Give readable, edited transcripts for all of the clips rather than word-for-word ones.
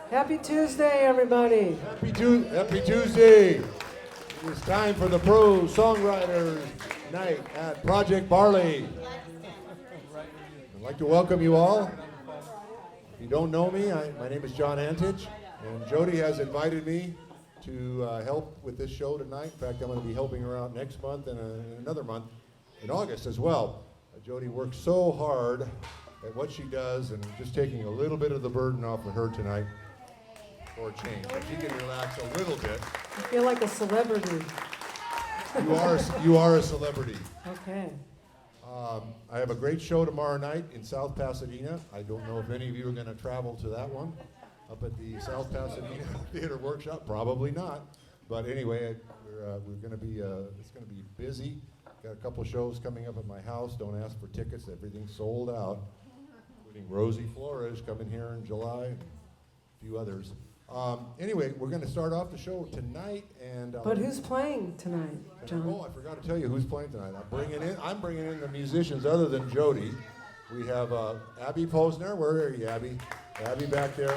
Happy Tuesday, everybody. Happy Tuesday. It is time for the Pro Songwriters Night at Project Barley. I'd like to welcome you all. If you don't know me, my name is John Antich, and Jodi has invited me to help with this show tonight. In fact, I'm going to be helping her out next month and another month in August as well. Jodi works so hard at what she does, and just taking a little bit of the burden off of her tonight for a change. If she can relax a little bit. I feel like a celebrity. You are a celebrity. Okay. I have a great show tomorrow night in South Pasadena. I don't know if any of you are going to travel to that one up at the South Pasadena Theater Workshop. Probably not. But anyway, we're going to be it's going to be busy. Got a couple shows coming up at my house. Don't ask for tickets. Everything's sold out, including Rosie Flores coming here in July, and a few others. Anyway, we're going to start off the show tonight, and But who's playing tonight, John? Oh, I forgot to tell you who's playing tonight. I'm bringing in the musicians other than Jodi. We have Abby Posner. Where are you, Abby? Abby back there.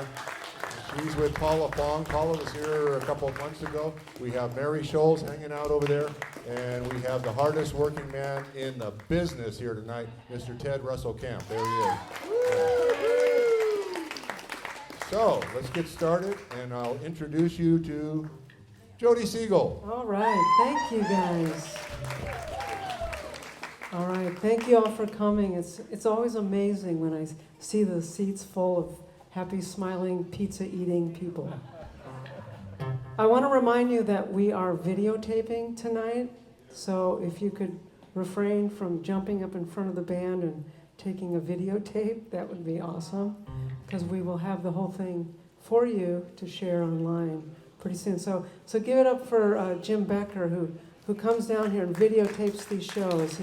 She's with Paula Fong. Paula was here a couple of months ago. We have Mary Scholz hanging out over there, and we have the hardest working man in the business here tonight, Mr. Ted Russell Kamp. There he is. So, let's get started, and I'll introduce you to Jodi Siegel. All right. Thank you, guys. All right. Thank you all for coming. It's always amazing when I see the seats full of happy, smiling, pizza-eating people. I want to remind you that we are videotaping tonight, so if you could refrain from jumping up in front of the band and taking a videotape, that would be awesome, because we will have the whole thing for you to share online pretty soon. So give it up for Jim Becker, who comes down here and videotapes these shows.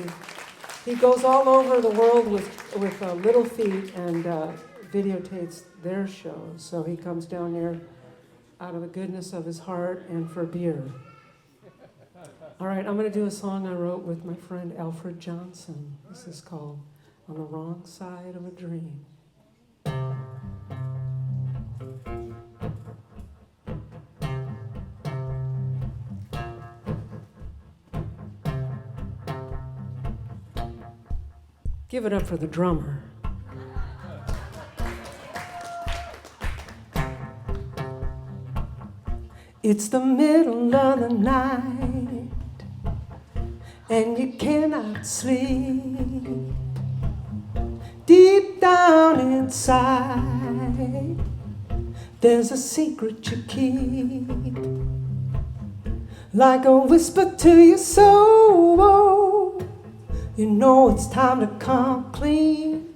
He goes all over the world with Little Feat and videotapes their shows. So he comes down here out of the goodness of his heart and for beer. All right, I'm going to do a song I wrote with my friend Alfred Johnson. This is called On the Wrong Side of a Dream. Give it up for the drummer. It's the middle of the night, and you cannot sleep. Deep down inside, there's a secret you keep, like a whisper to your soul. You know it's time to come clean,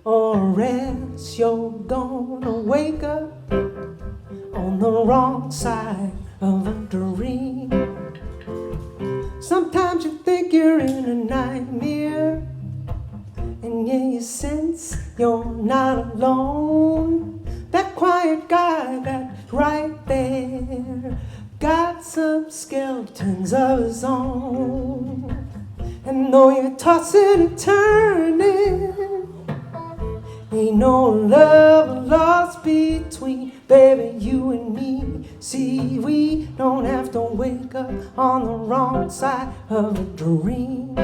or else you're gonna wake up on the wrong side of a dream. Sometimes you think you're in a nightmare, and yeah, you sense you're not alone. That quiet guy that's right there got some skeletons of his own. And though you're tossing and turning, ain't no love lost between, baby, you and me. See, we don't have to wake up on the wrong side of a dream.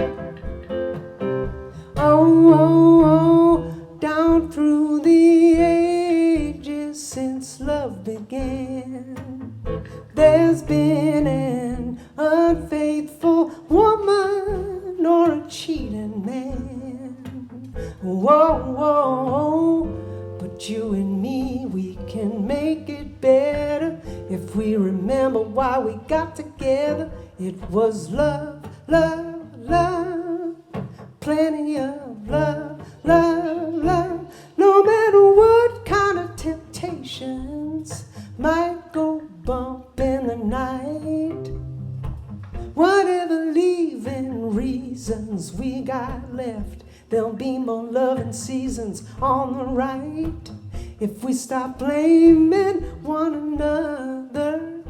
Oh, down through the ages since love began, there's been an unfaithful woman or a cheating man. Whoa, but you and me, we can make it better if we remember why we got together. It was love, love, love, plenty of love, love, love. No matter what kind of temptations might go bump in the night, whatever leaving reasons we got left, there'll be more loving seasons on the right. If we stop blaming one another,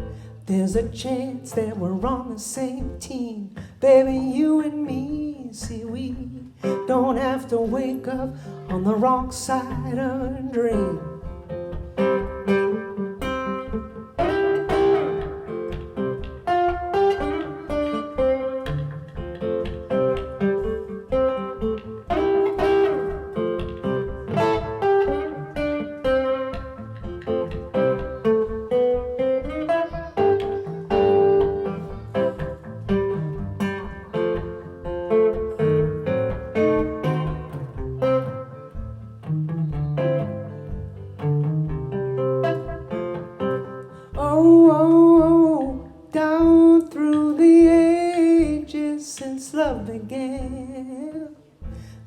there's a chance that we're on the same team. Baby, you and me, see, we don't have to wake up on the wrong side of a dream.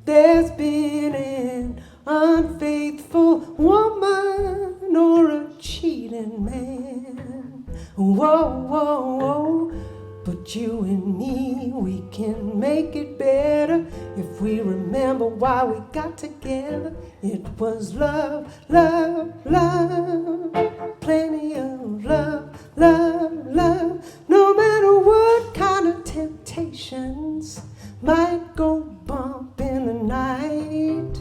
there's been an unfaithful woman or a cheating man. Whoa, whoa, whoa. But you and me, we can make it better if we remember why we got together. It was love, love, love. Plenty of love, love, love. No matter what kind of temptations might go bump in the night.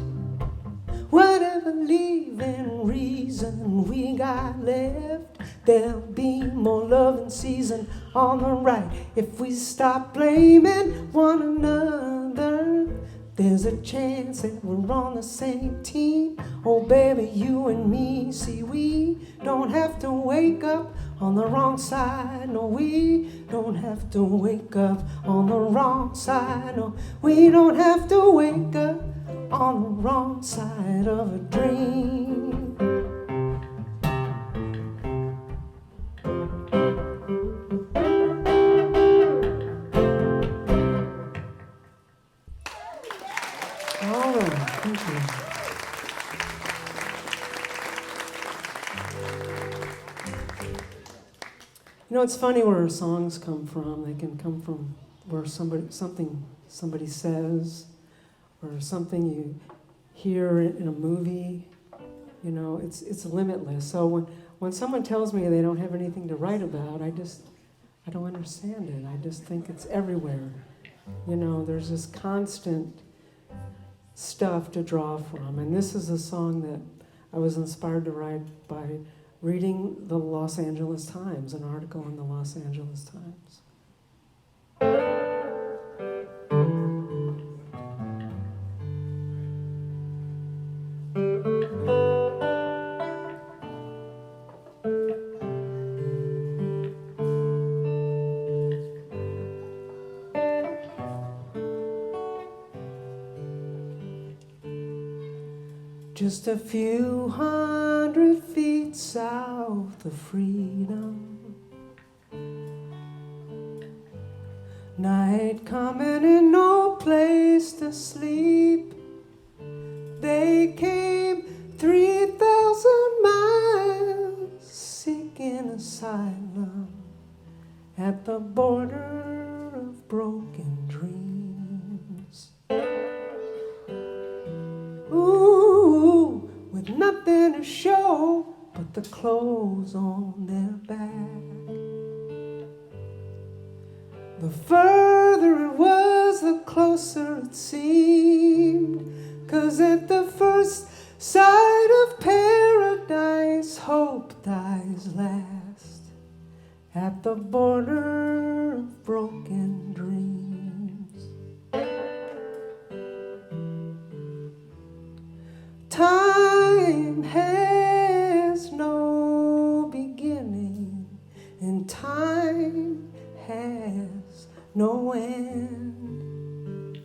Whatever leaving reason we got left, there'll be more loving season on the right. If we stop blaming one another, there's a chance that we're on the same team. Oh baby, you and me, see we don't have to wake up on the wrong side. No, we don't have to wake up on the wrong side. No, we don't have to wake up on the wrong side of a dream. All right, thank you. You know, it's funny where songs come from. They can come from where somebody says, or something you hear in a movie. You know, it's limitless. So when someone tells me they don't have anything to write about, I don't understand it. I just think it's everywhere. You know, there's this constant stuff to draw from. And this is a song that I was inspired to write by reading the Los Angeles Times, an article in the Los Angeles Times. Just a few 100 feet south of freedom, night coming and no place to sleep. They came 3,000 miles seeking asylum at the border of broken dreams. Ooh, with nothing to show but the clothes on their back. The further it was, the closer it seemed. 'Cause at the first sight of paradise, hope dies last at the border of broken dreams. Time has no beginning, and time has no end.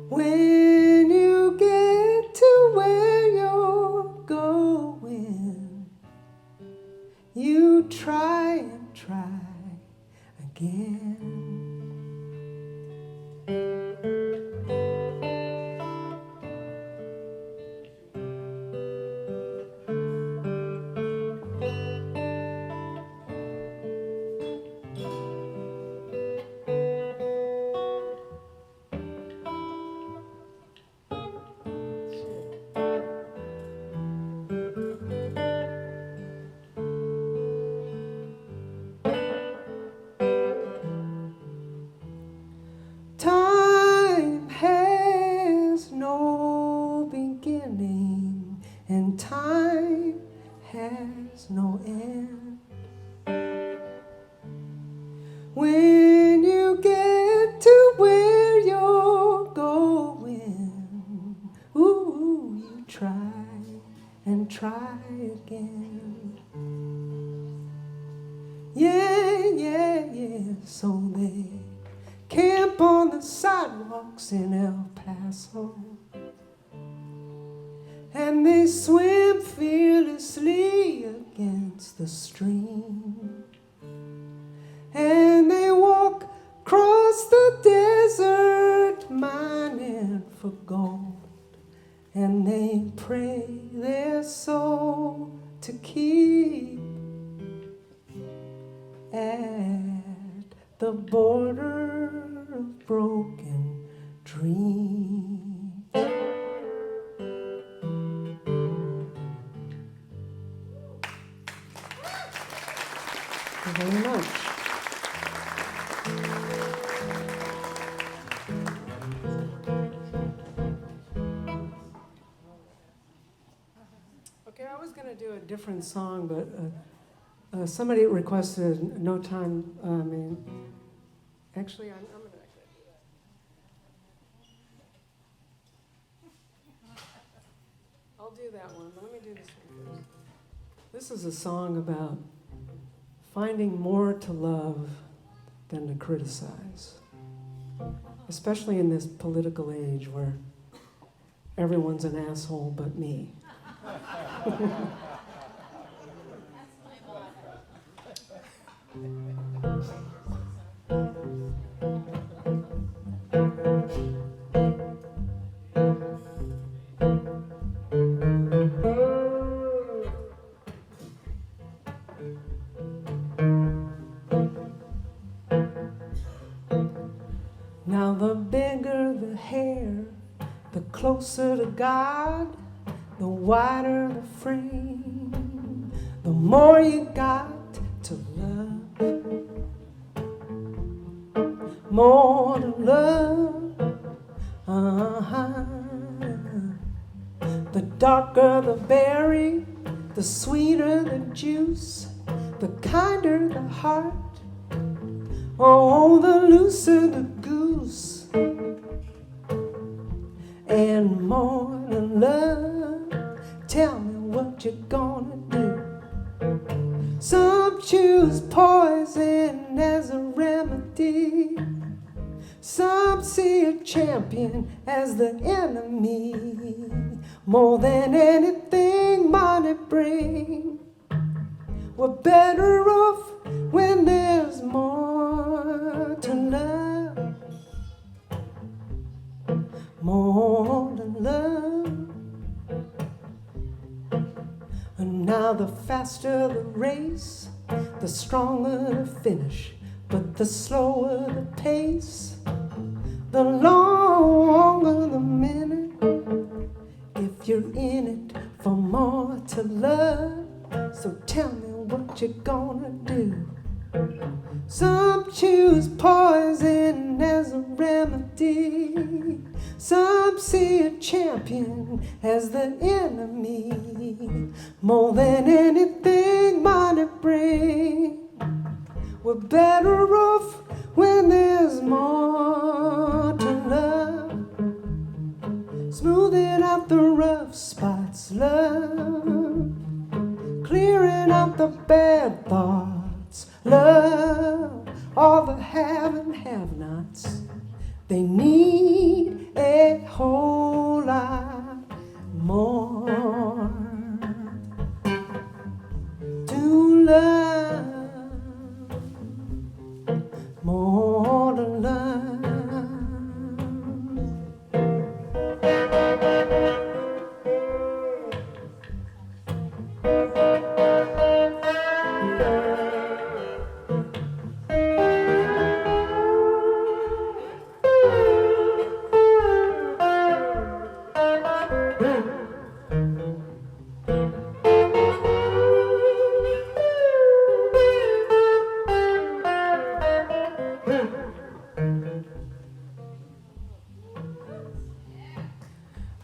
When you get to where you're going, you try and try again. Time has no beginning, and time has no end. When you get to where you're going, ooh, you try and try again. Yeah, yeah, yeah, so they camp on the sidewalks in El Paso, and they swim fearlessly against the stream, and they walk across the desert mining for gold, and they pray their soul to keep at the border of broken dreams. Thank you very much. Okay, I was going to do a different song, but somebody requested No Time. Actually, I'm going to do that. I'll do that one. Let me do this one first. This is a song about finding more to love than to criticize, especially in this political age where everyone's an asshole but me. Now the bigger the hair, the closer to God, the wider the frame, the more you got to love. More to love. The darker the berry, the sweeter the juice, the kinder the heart, oh, the looser the goose. And more to love, tell me what you're gonna do. Some choose poison as a remedy, some see a champion as the enemy. More than anything money brings, we're better off when there's more to love. More to love. And now the faster the race, the stronger the finish, but the slower the pace, the longer the minute. If you're in it for more to love, so tell me what you're gonna do. Some choose poison as a remedy, some see a champion as the enemy. More than anything money brings, we're better off when there's more to love. Smoothing out the rough spots, love. Clearing out the bad thoughts, love. All the have and have-nots, they need a whole lot more to love. More to love.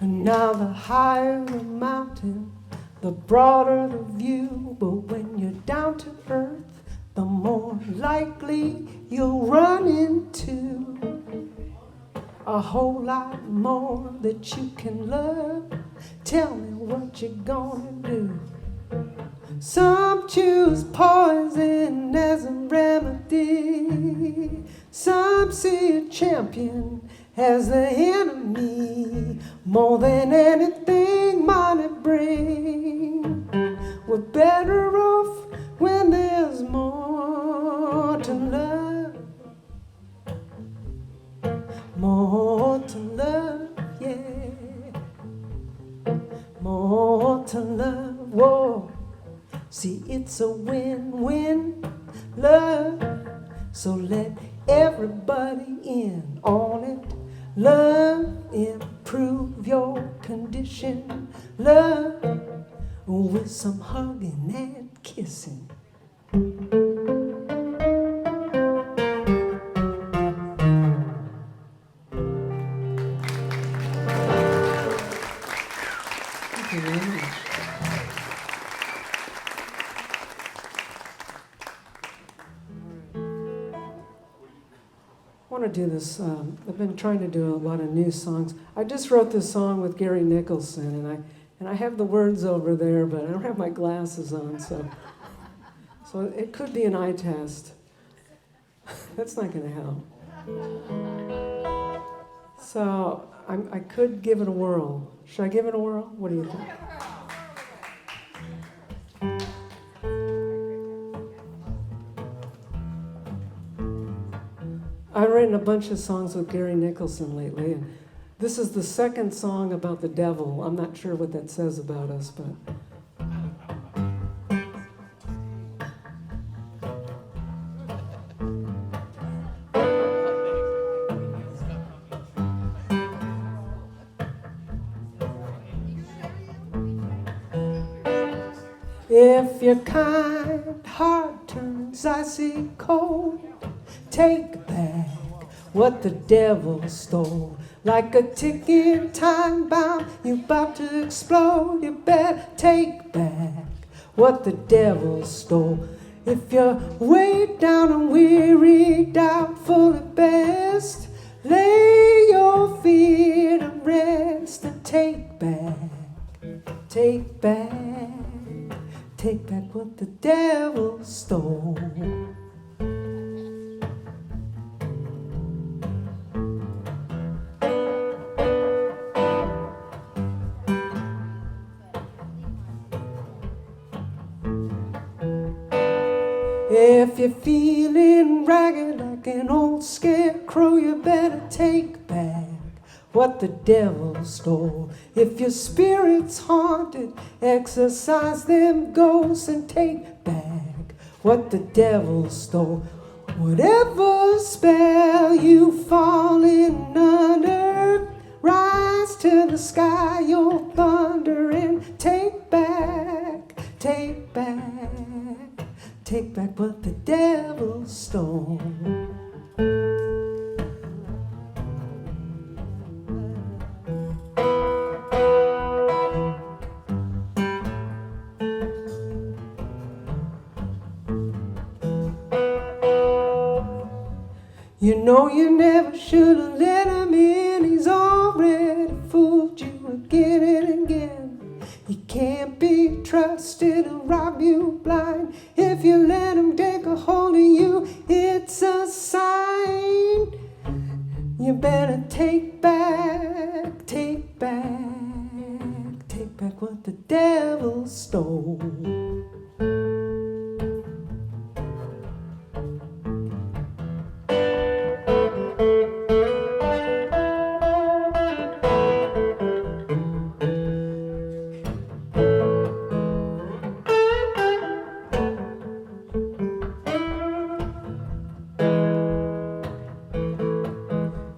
And now the higher the mountain, the broader the view. But when you're down to earth, the more likely you'll run into a whole lot more that you can love. Tell me what you're gonna do. Some choose poison as a remedy, some see a champion as the enemy. More than anything money brings, we're better off when there's more to love. More to love, yeah. It's a win-win love, so let everybody in on it. Love, improve your condition. Love, with some hugging and kissing. Thank you very much. I want to do this. I've been trying to do a lot of new songs. I just wrote this song with Gary Nicholson, and I have the words over there, but I don't have my glasses on, so it could be an eye test. That's not going to help. So I could give it a whirl. Should I give it a whirl? What do you think? I've written a bunch of songs with Gary Nicholson lately, and this is the second song about the devil. I'm not sure what that says about us, but... If your kind heart turns icy cold, take back what the devil stole. Like a ticking time bomb, you about to explode. You better take back what the devil stole. If you're weighed down and weary, doubtful at best, lay your feet and rest and take back what the devil stole. If you're feeling ragged like an old scarecrow, you better take back what the devil stole. If your spirit's haunted, exorcise them ghosts and take back what the devil stole. Whatever spell you fallen under, rise to the sky, you'll thunder and take back what the devil stole. You know you never should have let him in. He's already fooled you again and again. He can't be trusted and rob you blind. If you let him take a hold of you, it's a sign. You better take back what the devil stole.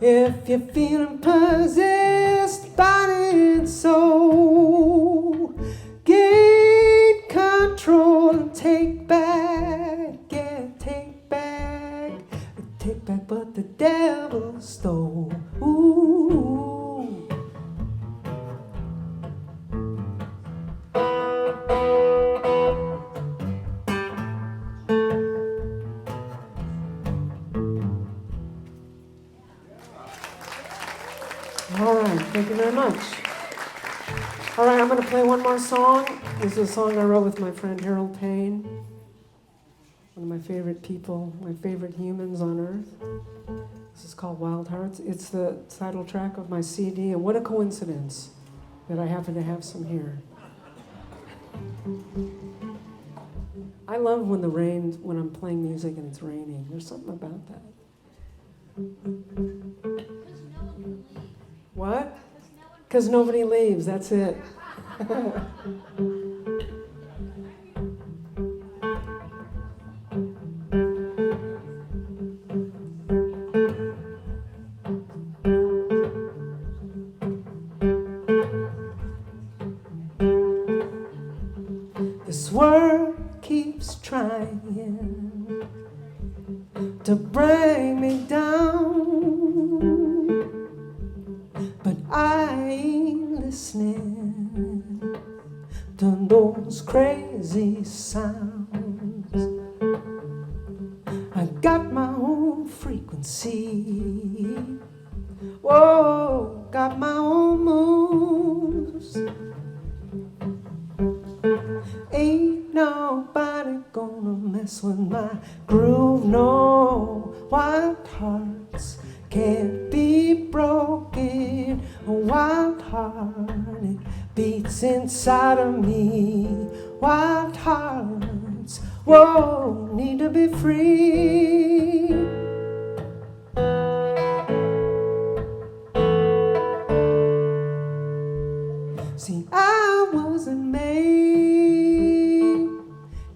If you're feeling possessed, body and soul, gain control and take back what the devil stole. Ooh. All right, thank you very much. All right, I'm going to play one more song. This is a song I wrote with my friend Harold Payne, one of my favorite people, my favorite humans on earth. This is called Wild Hearts. It's the title track of my CD, and what a coincidence that I happen to have some here. I love when when I'm playing music and it's raining. There's something about that. What? Because nobody leaves, that's it. trying to bring me down, but I ain't listening to those crazy sounds. I got my own frequency. Whoa, got my own moves. Ain't nobody gonna mess with my groove. No, wild hearts can't be broken. A wild heart, it beats inside of me. Wild hearts, whoa, need to be free. See, I wasn't made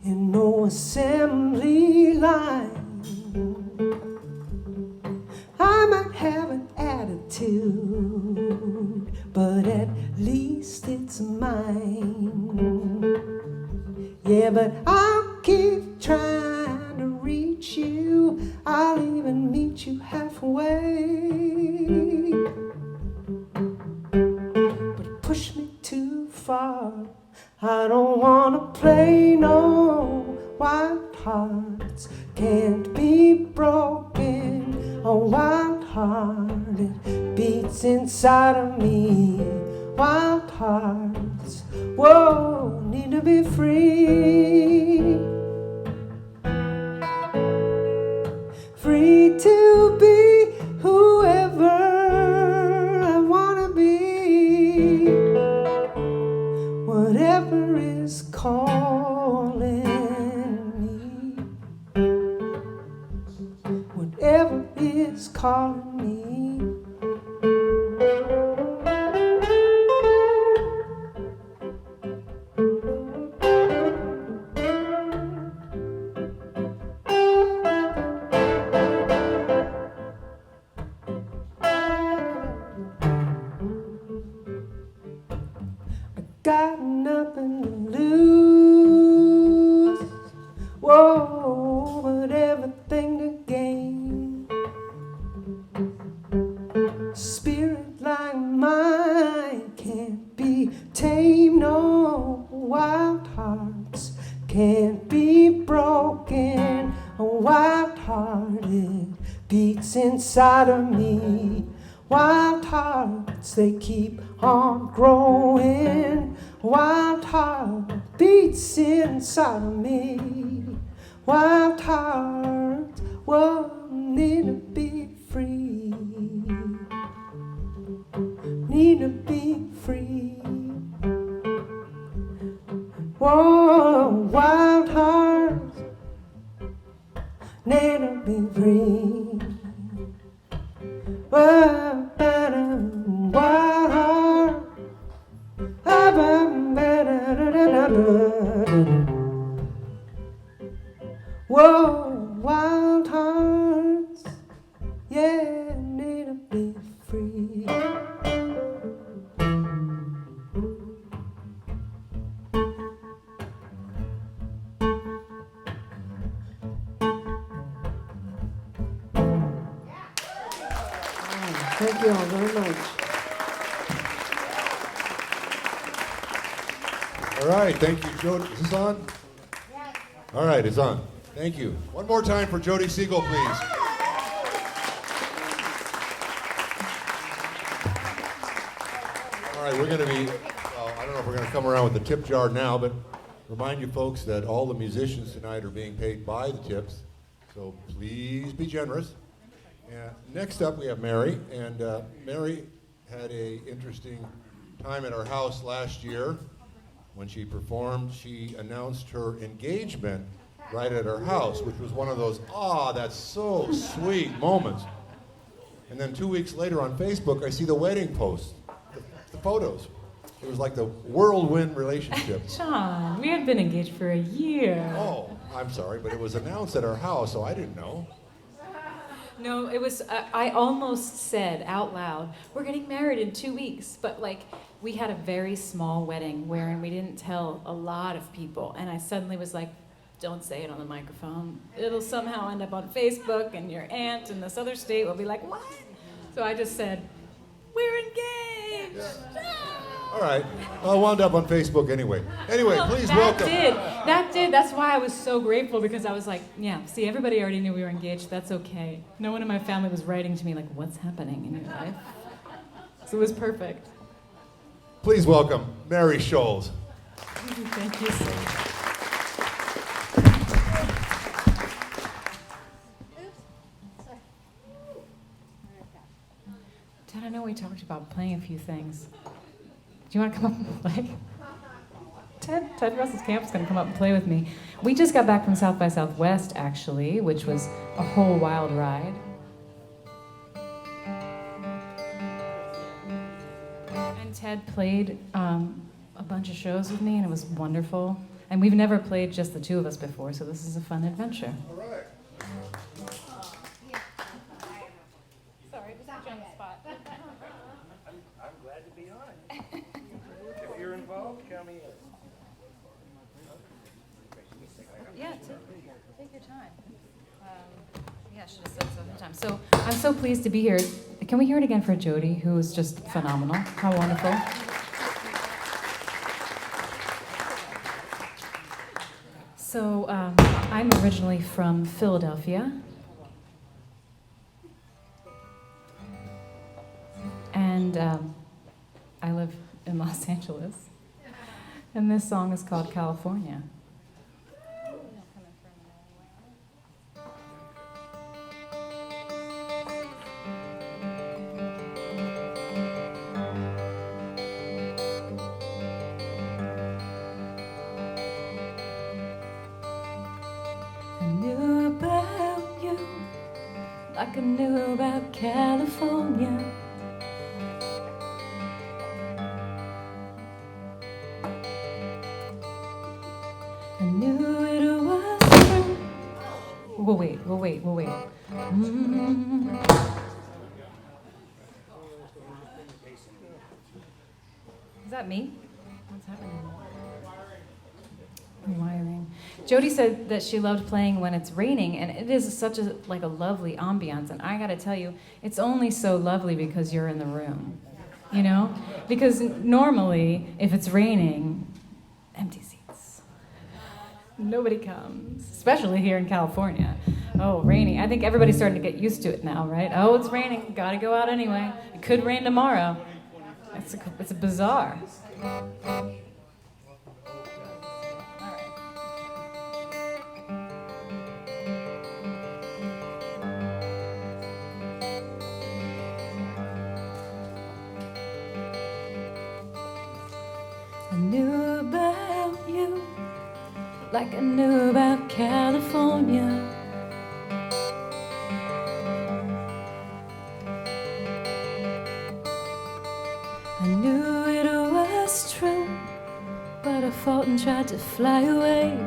in no assembly line. I might have an attitude, but at least it's mine. Yeah, but I'll keep trying to reach you. I'll even meet you halfway. But push me too far, I don't wanna play no. Wild hearts can't be broken. A wild heart, it beats inside of me. Wild hearts, whoa, need to be free. Free to be whoever I wanna be. Whatever is calling me. Whatever is calling me. Got nothing to lose, whoa, but everything to gain. Spirit like mine can't be tamed, no. Wild hearts can't be broken. A wild heart, it beats inside of me. Wild hearts, they keep on growing. Wild heart beats inside of me. Wild heart, whoa, need to be free. Need to be free. Whoa, wild heart, need to be free. Whoa, better, wild heart. Whoa, wild hearts, yeah, need to be free. Thank you all very much. All right, thank you, Jodi. Is this on? Yes. All right, it's on. Thank you. One more time for Jodi Siegel, please. All right, we're going to be, well, I don't know if we're going to come around with the tip jar now, but remind you folks that all the musicians tonight are being paid by the tips, so please be generous. Next up, we have Mary, and Mary had an interesting time at our house last year. When she performed, she announced her engagement right at her house, which was one of those, that's so sweet moments. And then 2 weeks later on Facebook, I see the wedding post, the photos. It was like the whirlwind relationship. John, we had been engaged for a year. Oh, I'm sorry, but it was announced at our house, so I didn't know. No, it was, I almost said out loud, we're getting married in 2 weeks, but we had a very small wedding wherein we didn't tell a lot of people, and I suddenly was like, don't say it on the microphone. It'll somehow end up on Facebook, and your aunt in this other state will be like, what? So I just said, we're engaged. All right. Well, I wound up on Facebook anyway. Anyway, Well, please that welcome. That did. That's why I was so grateful, because I was like, yeah, see, everybody already knew we were engaged. That's okay. No one in my family was writing to me like, what's happening in your life? So it was perfect. Please welcome Mary Scholz. Thank you so much. Dad, I know we talked about playing a few things. Do you want to come up and play? Ted Russell Kamp's going to come up and play with me. We just got back from South by Southwest, actually, which was a whole wild ride. And Ted played a bunch of shows with me, and it was wonderful. And we've never played just the two of us before, so this is a fun adventure. All right. Sorry, just put you on the spot. I'm glad to be on it. If you're involved, come in. Yeah, take your time. Yeah, I should have said so ahead of time. So I'm so pleased to be here. Can we hear it again for Jodi, who is just phenomenal? How wonderful. So I'm originally from Philadelphia. And I live in Los Angeles. And this song is called California. I knew about you like I knew about California. I knew it was true. We'll wait. Is that me? What's happening? Wiring. Jodi said that she loved playing when it's raining, and it is such a lovely ambiance. And I got to tell you, it's only so lovely because you're in the room, you know? Because normally, if it's raining, empty seats. Nobody comes, especially here in California. Oh, raining. I think everybody's starting to get used to it now, right? Oh, it's raining. Got to go out anyway. It could rain tomorrow. It's bizarre. I knew about you like I knew about California. I knew it was true, but I fought and tried to fly away.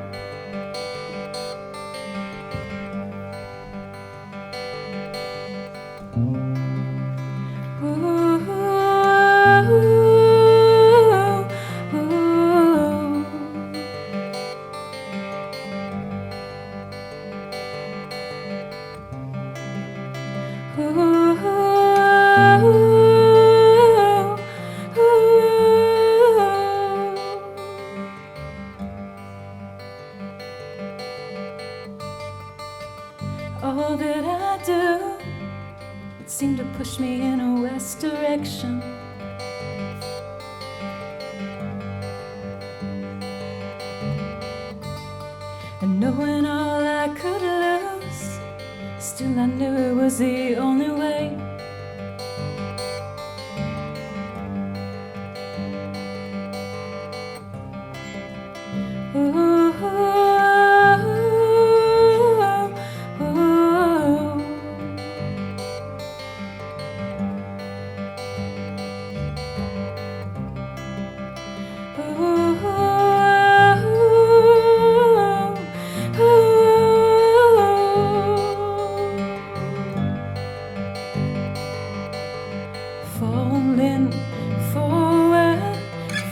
All that I do, it seemed to push me in a west direction. And knowing all I could lose, still I knew it was the only way. Falling forward,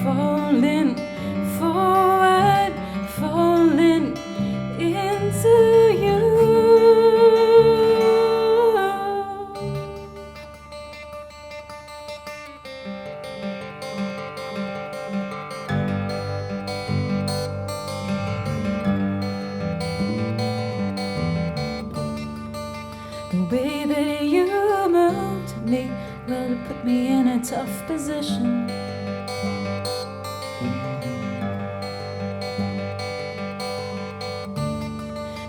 falling forward, tough position.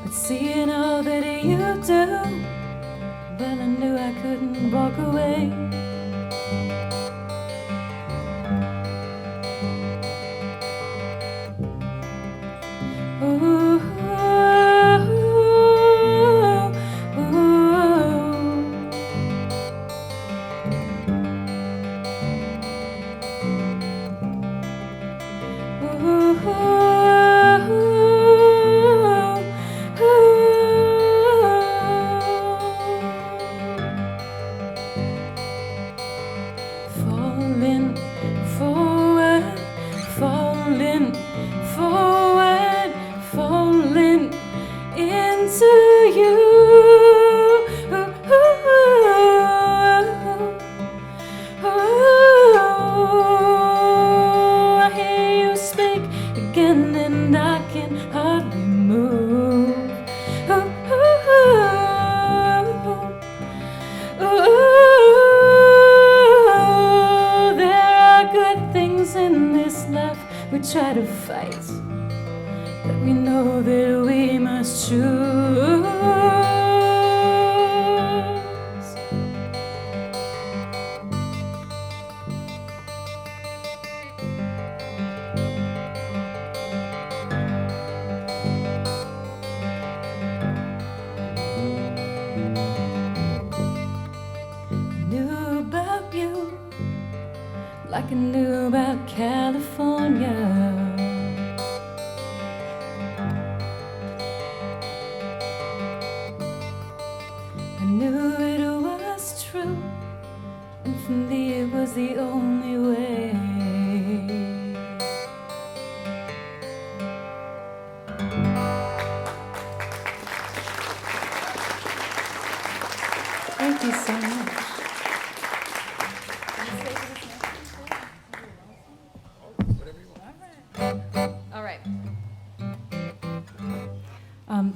But seeing all that you do, well, I knew I couldn't walk away. Ooh, falling forward, falling forward, falling into you. I hear you speak again and I can hardly move. There are good things in this life we try to fight, but we know that we must choose. Knew about you like I knew about California. I knew it was true, and for me it was the only way. Thank you so much. All right.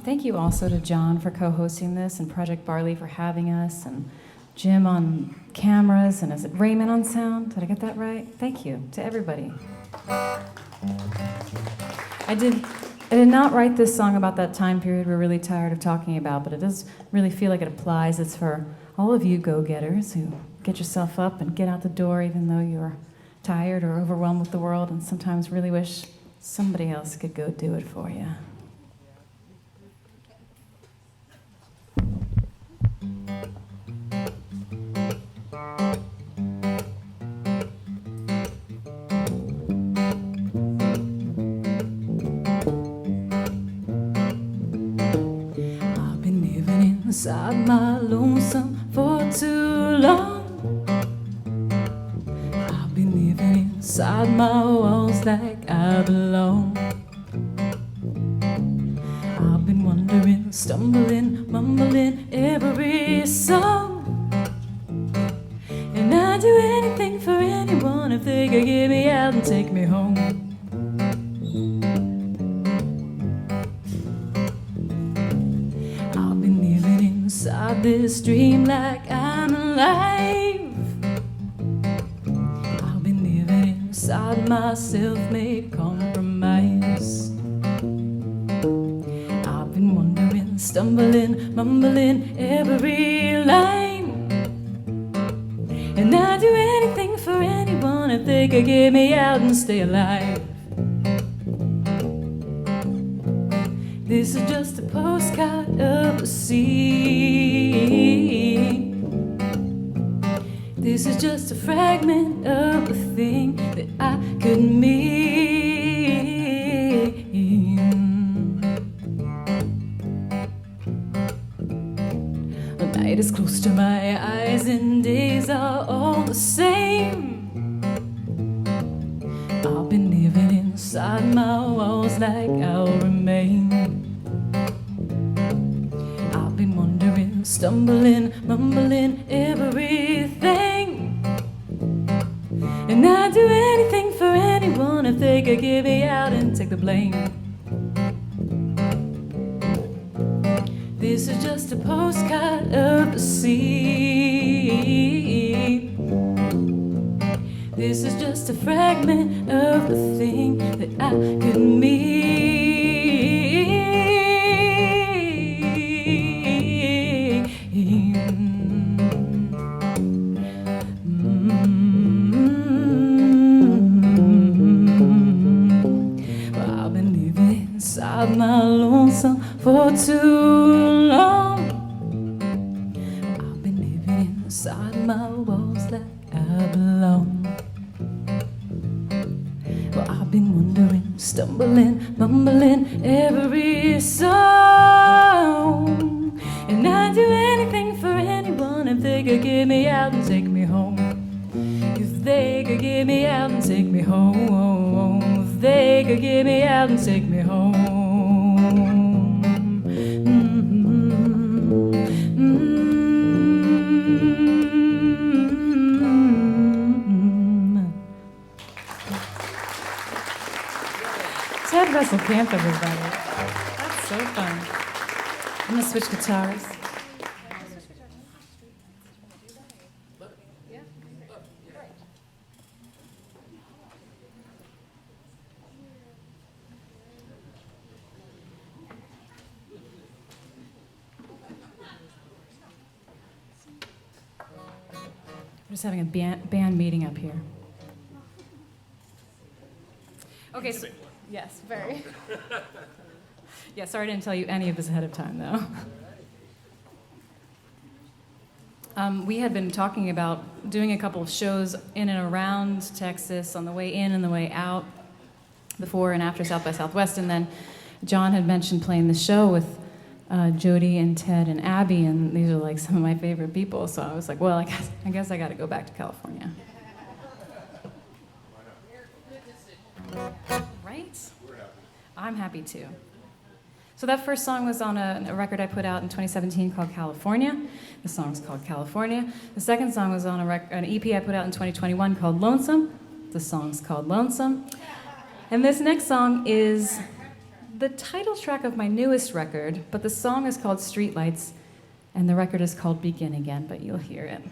Thank you also to John for co-hosting this, and Project Barley for having us, and Jim on cameras, and is it Raymond on sound? Did I get that right? Thank you to everybody. I did not write this song about that time period we're really tired of talking about, but it does really feel like it applies. It's for all of you go-getters who get yourself up and get out the door even though you're tired or overwhelmed with the world and sometimes really wish somebody else could go do it for you. I've been living inside my lonesome for too long. I've been living inside my walls like I belong. I've been wondering, stumbling, mumbling every song. And I'd do anything for anyone if they could get me out and take me home. I've been living inside this dream like I'm alive. I've been living inside my self-made compromise. I've been wondering, stumbling, mumbling every line. And I'd do anything for anyone if they could get me out and stay alive. This is just a postcard of the sea. This is just a fragment of a thing that I could mean. The night is close to my eyes and days are all the same. I've been living inside my walls like I'll remain. I've been wondering, stumbling, mumbling everything. And I'd do anything for anyone if they could get me out and take the blame. This is just a postcard of the sea. This is just a fragment of the thing that I could mean. Well, I've been living inside my lonesome for too long. I've been living inside my walls like I belong. Well, I've been wondering, stumbling, mumbling every song. And I'd do anything for anyone if they could get me out and take me home. If they could get me out and take me home. If they could get me out and take me home. Russell Kamp, everybody. That's so fun. I'm gonna switch guitars. We're just having a band meeting up here. Okay, so, yes, very. Yeah, sorry I didn't tell you any of this ahead of time, though. We had been talking about doing a couple of shows in and around Texas on the way in and the way out, before and after South by Southwest, and then John had mentioned playing the show with Jodi and Ted and Abby, and these are like some of my favorite people, so I was like, well, I guess I got to go back to California. Right? I'm happy too. So that first song was on a record I put out in 2017 called California. The song's called California. The second song was on an EP I put out in 2021 called Lonesome. The song's called Lonesome. And this next song is the title track of my newest record, but the song is called Streetlights, and the record is called Begin Again, but you'll hear it.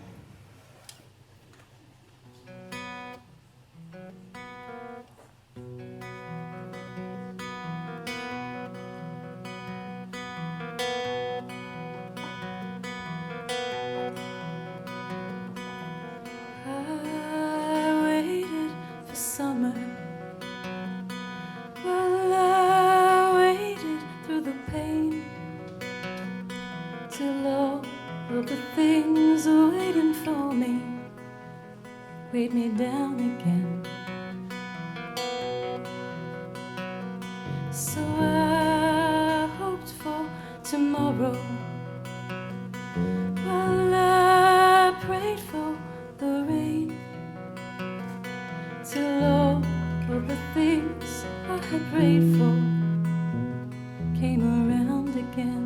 Weighed me down again. So I hoped for tomorrow, while I prayed for the rain, till all of the things I had prayed for came around again.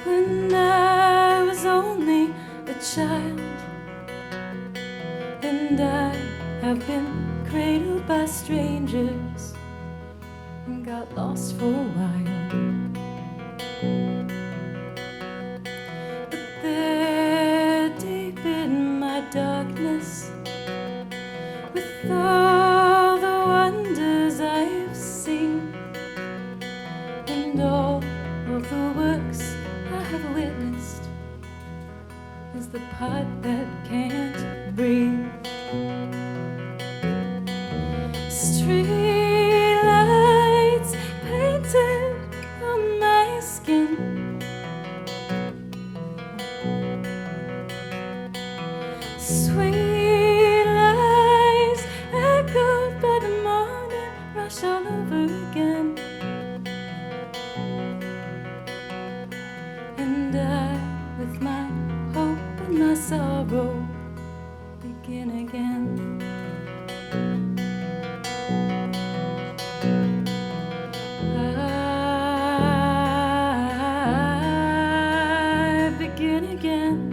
When I was only a child, and I have been cradled by strangers and got lost for a while. But there deep in my darkness, with all the wonders I've seen, and all of the works I have witnessed, is the part that can't breathe. Streetlights painted on my skin, Sweet lies echoed by the morning rush all over again. And I, with my hope and my sorrow, begin again. I begin again.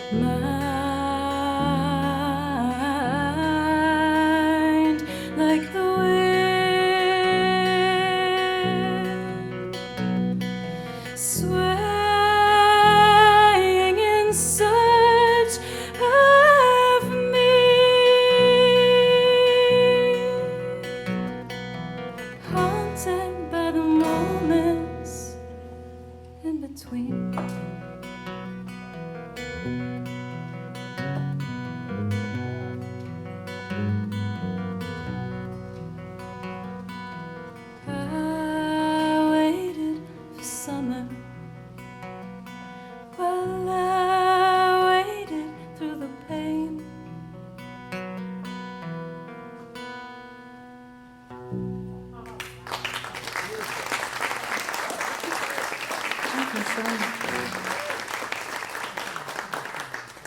Mind like the wind, swaying in search of me, haunted by the moments in between.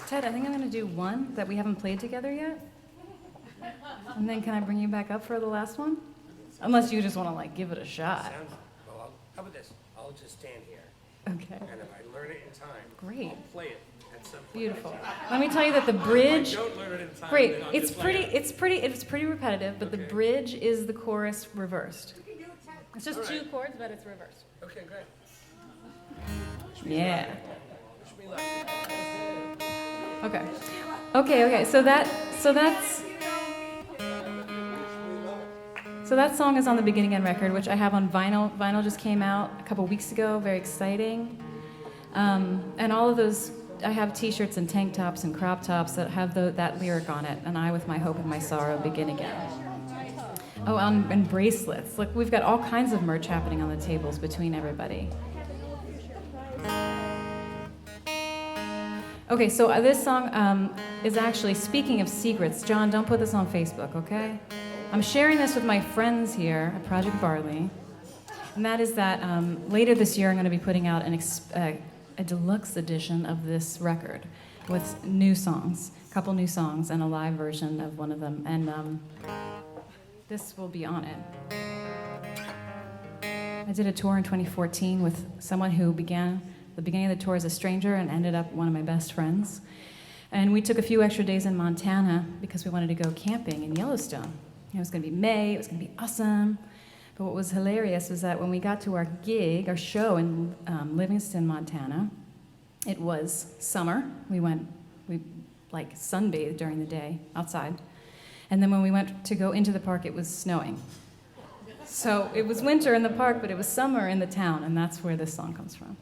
Ted, I think I'm going to do one that we haven't played together yet. And then can I bring you back up for the last one? Unless you just want to like give it a shot. Sounds, well, how about this? I'll just stand here. Okay. And if I learn it in time, Great. I'll play it at some point. Beautiful. Let me tell you that the bridge. If I don't learn it in time, Great. then I'll It's just play pretty. it. It's pretty repetitive, but the Okay. bridge is the chorus reversed. It's just two chords, but it's reversed. Okay, great. Yeah. Wish me luck. Okay. Okay. So that song is on the Beginning End record, which I have on vinyl. Vinyl just came out a couple weeks ago. Very exciting. And all of those, I have T-shirts and tank tops and crop tops that have that lyric on it. And I, with my hope and my sorrow, begin again. Oh, and bracelets. Look, we've got all kinds of merch happening on the tables between everybody. Okay, so this song is actually, speaking of secrets, John, don't put this on Facebook, okay? I'm sharing this with my friends here at Project Barley, and that is that later this year I'm going to be putting out a deluxe edition of this record with new songs, a couple new songs, and a live version of one of them, and this will be on it. I did a tour in 2014 with someone who began the beginning of the tour as a stranger and ended up one of my best friends. And we took a few extra days in Montana because we wanted to go camping in Yellowstone. It was going to be May, it was going to be awesome. But what was hilarious was that when we got to our show in Livingston, Montana, it was summer. We like sunbathed during the day outside. And then when we went to go into the park, it was snowing. So it was winter in the park, but it was summer in the town, and that's where this song comes from.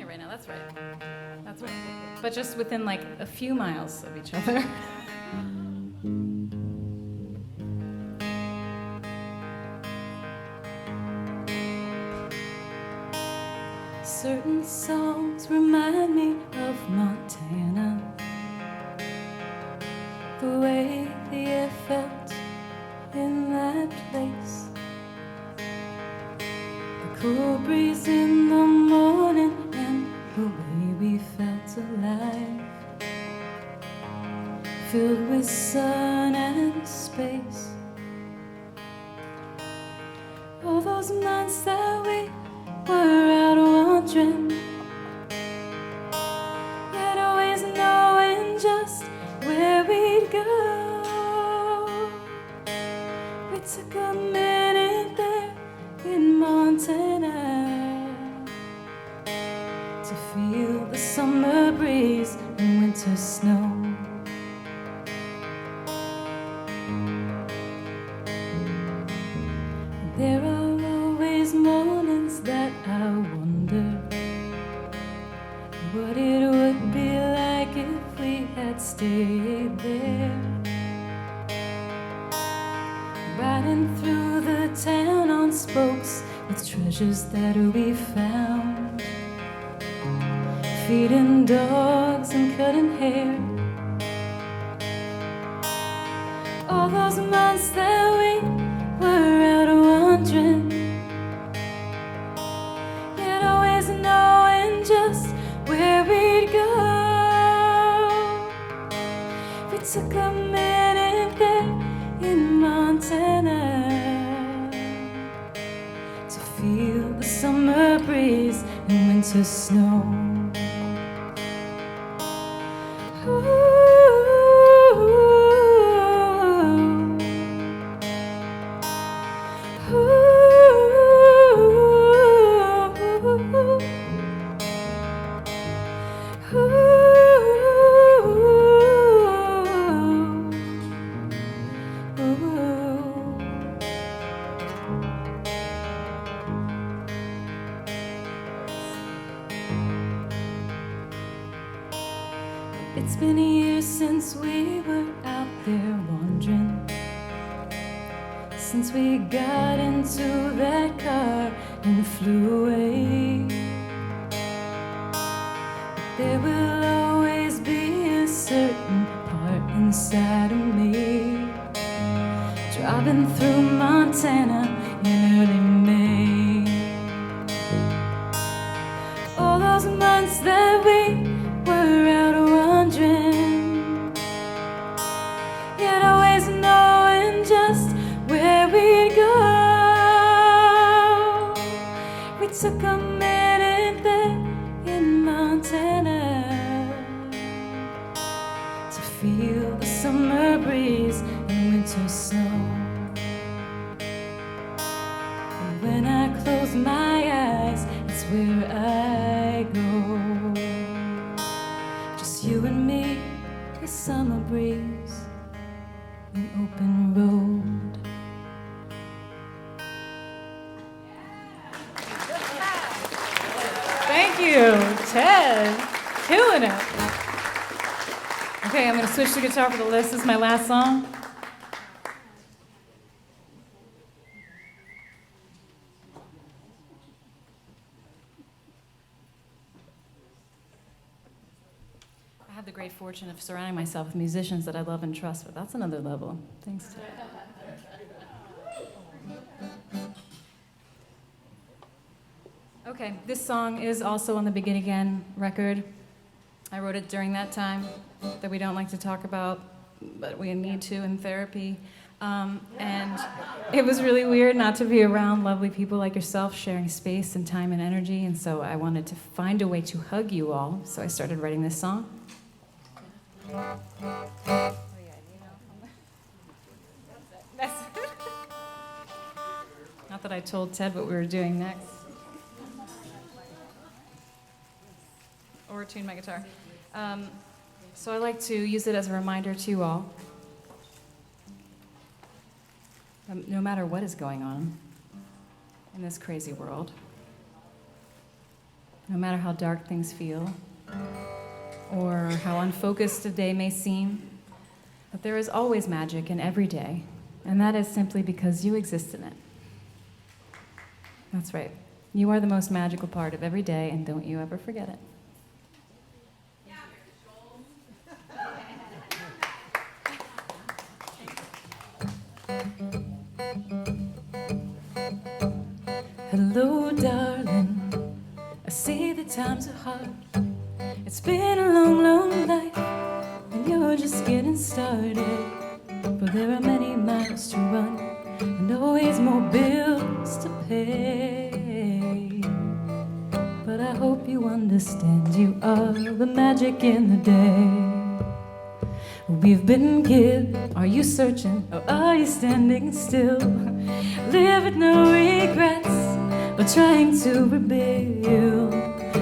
Right now, that's right. That's right. But just within like a few miles of each other. Certain songs remind me of Montana. The way the air felt in that place. The cool breeze in the morning. The way we felt alive, filled with sun and space. All those months that we were out wandering, yet always knowing just where we'd go. We took a minute there in Montana to feel the summer breeze and winter snow. There are always mornings that I wonder what it would be like if we had stayed there. Riding through the town on spokes with treasures that we found, feeding dogs and cutting hair. All those months that we were out wandering, yet always knowing just where we'd go. We took a minute there in Montana to feel the summer breeze and winter snow. It's been years since we were out there wandering, since we got into that car and flew away. But there will always be a certain part inside of me, driving through Montana in early May. All those months that we were out wandering, yet always knowing just where we'd go. We took a minute there in Montana to feel the summer breeze and winter snow. And when I close my eyes, it's where I go. You and me, the summer breeze, an open road. Thank you, Ted. Killing it. Okay, I'm going to switch the guitar for the list. This is my last song. I have the great fortune of surrounding myself with musicians that I love and trust, but that's another level. Thanks, Ted. Okay, this song is also on the Begin Again record. I wrote it during that time that we don't like to talk about, but we need to in therapy. And it was really weird not to be around lovely people like yourself sharing space and time and energy, and so I wanted to find a way to hug you all, so I started writing this song. Not that I told Ted what we were doing next. Or tune my guitar. So I like to use it as a reminder to you all. No matter what is going on in this crazy world, no matter how dark things feel, or how unfocused a day may seem, but there is always magic in every day, and that is simply because you exist in it. That's right. You are the most magical part of every day, and don't you ever forget it. Hello, darling. I see the times are hard. It's been a long, long life, and you're just getting started. But there are many miles to run, and always more bills to pay. But I hope you understand you are the magic in the day. We've been given, are you searching, or are you standing still? Live with no regrets, or trying to rebuild.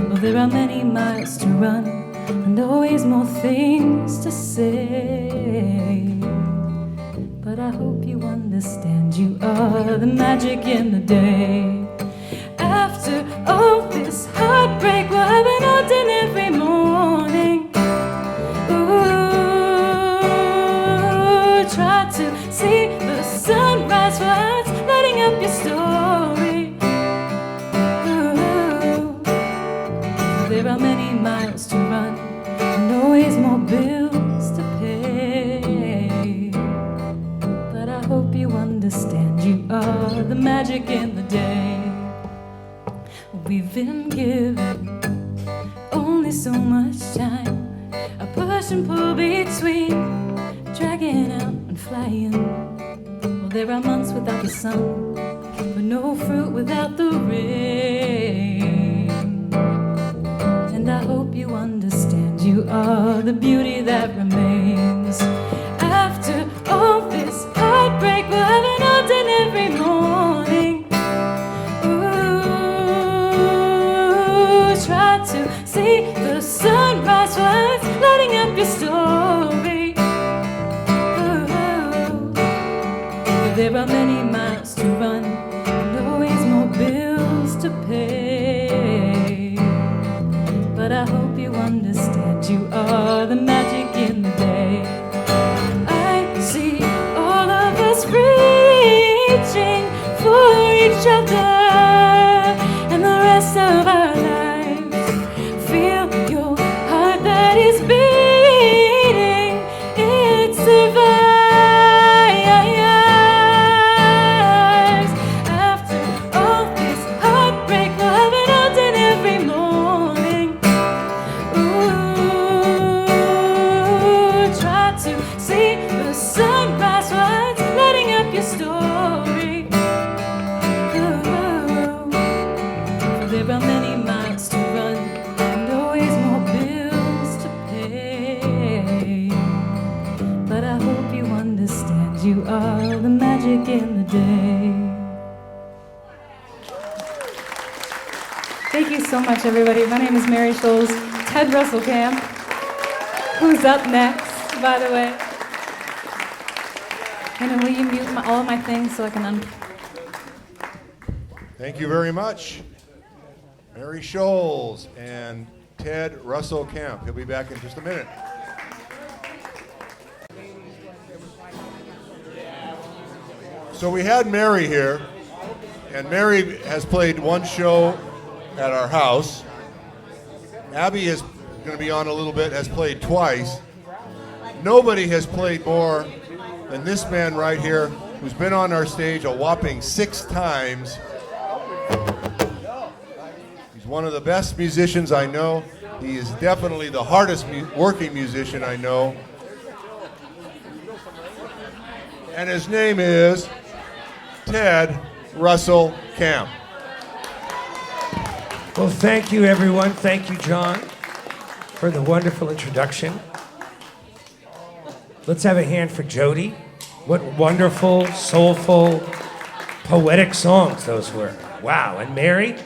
Well, there are many miles to run, and always more things to say. But I hope you understand you are the magic in the day. After all this heartbreak, we're having our dinner every morning. Ooh, try to see the sunrise sunrise words, letting up your story. Ooh. There are many miles to run, and always more bills to pay. But I hope you understand you are the magic in the day. We've been given only so much time, a push and pull between dragging out and flying. Well, there are months without the sun, but no fruit without the rain. And I hope you understand you are the beauty that remains. After all this heartbreak, we'll have an old and every morning. Ooh, try to see the sunrise words, lighting up your story. Ooh, there are many miles to run, and always more bills to pay. But I hope you understand you are the magic in the day. I see all of us reaching for each other and the rest of our lives. Feel your heart that is beating, it survives. After all this heartbreak, we'll have it all done every morning. Ooh, try to see the sunrise words, letting up your story. Ooh, there are many miles to run, and always more bills to pay. But I hope you understand you are the magic in the day. Thank you so much, everybody. My name is Mary Scholz. Ted Russell Kamp, who's up next, by the way. And will you mute all of my things so I can Thank you very much. Mary Scholz and Ted Russell Kamp. He'll be back in just a minute. So we had Mary here, and Mary has played one show at our house. Abby is going to be on a little bit, has played twice. Nobody has played more than this man right here, who's been on our stage a whopping 6 times. He's one of the best musicians I know. He is definitely the hardest working musician I know. And his name is Ted Russell Kamp. Well, thank you, everyone. Thank you, John, for the wonderful introduction. Let's have a hand for Jodi. What wonderful, soulful, poetic songs those were. Wow. And Mary?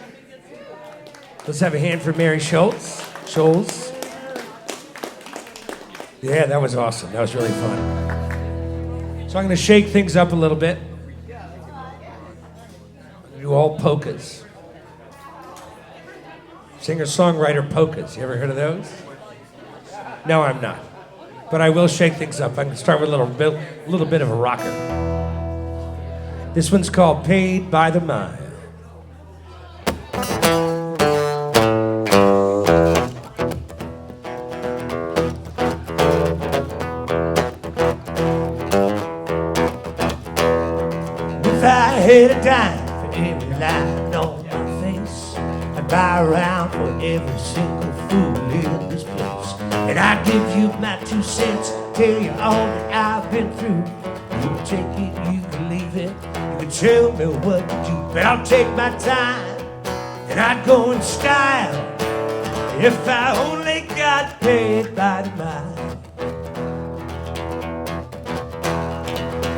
Let's have a hand for Mary Scholz. Yeah, that was awesome. That was really fun. So I'm going to shake things up a little bit. Do all polkas. Singer-songwriter polkas. You ever heard of those? No, I'm not. But I will shake things up. I'm going to start with a little bit of a rocker. This one's called Paid by the Mile. If I had a dime for every line on my face, I'd buy around for every single fool in this place. And I'd give you my 2 cents, tell you all that I've been through. You can take it, you can leave it, you can tell me what to do. But I'll take my time, and I'd go in style if I only got paid by the mile.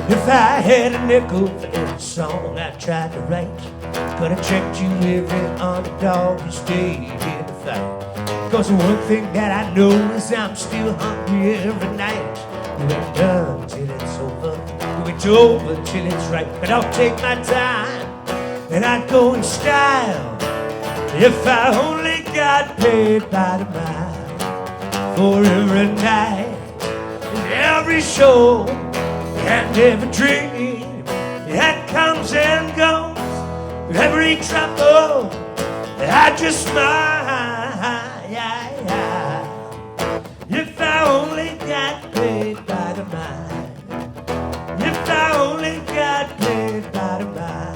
If I had a nickel for every song I tried to write, could have checked you every underdog who stayed in the fight. Cause the one thing that I know is I'm still hungry every night. You ain't done till it's over, you ain't over till it's right. But I'll take my time, and I'd go in style if I only got paid by the mile. For every night, and every show, and every dream, and comes and goes, every trouble I just smile. If I only got paid by the mile, if I only got paid by the mile.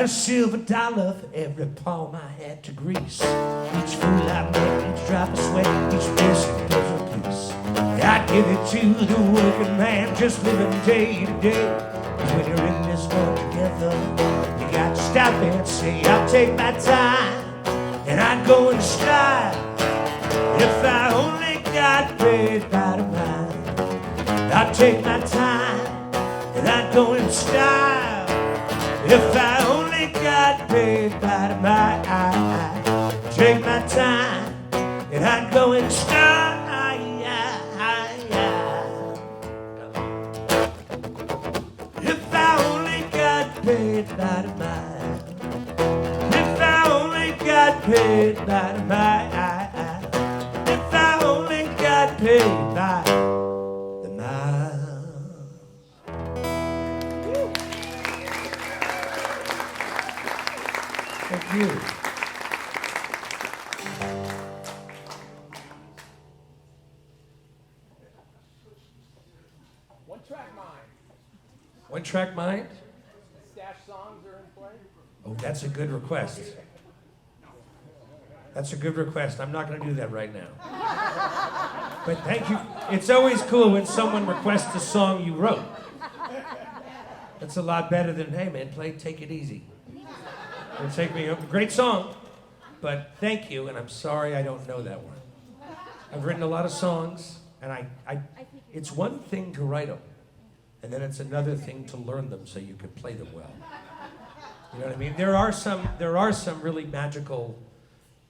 Silver dollar for every palm I had to grease. Each fool I met, each drop of sweat, each missing puzzle piece. I'd give it to the working man just living day to day. 'Cause when you're in this world together, you got to stop and say, I'll take my time and I'd go in style. If I only got paid by the mile, I'd take my time and I'd go in style. If I only got paid by the mile, I'd take my time and I'd go in style. If I only got paid by the mile, if I only got paid by the mile, if I only got paid by the mile. Thank you. One track mind. One track mind? Stash songs are in play. Oh, that's a good request. That's a good request. I'm not going to do that right now. But thank you. It's always cool when someone requests a song you wrote. That's a lot better than, hey man, take it easy. It'll take me a great song, but thank you, and I'm sorry I don't know that one. I've written a lot of songs, and it's one thing to write them, and then it's another thing to learn them so you can play them well. You know what I mean? There are some really magical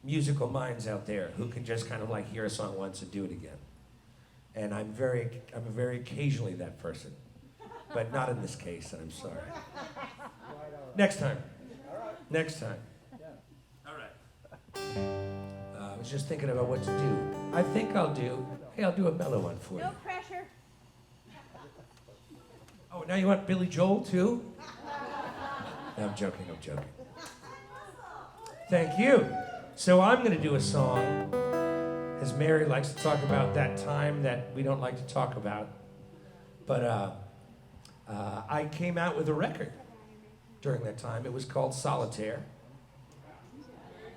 musical minds out there who can just kind of like hear a song once and do it again. And I'm very occasionally that person, but not in this case, and I'm sorry. Next time. Next time. All right. I was just thinking about what to do. I think I'll do a mellow one for you. No pressure. Oh, now you want Billy Joel too? No, I'm joking. Thank you. So I'm going to do a song, as Mary likes to talk about that time that we don't like to talk about. But I came out with a record during that time. It was called Solitaire.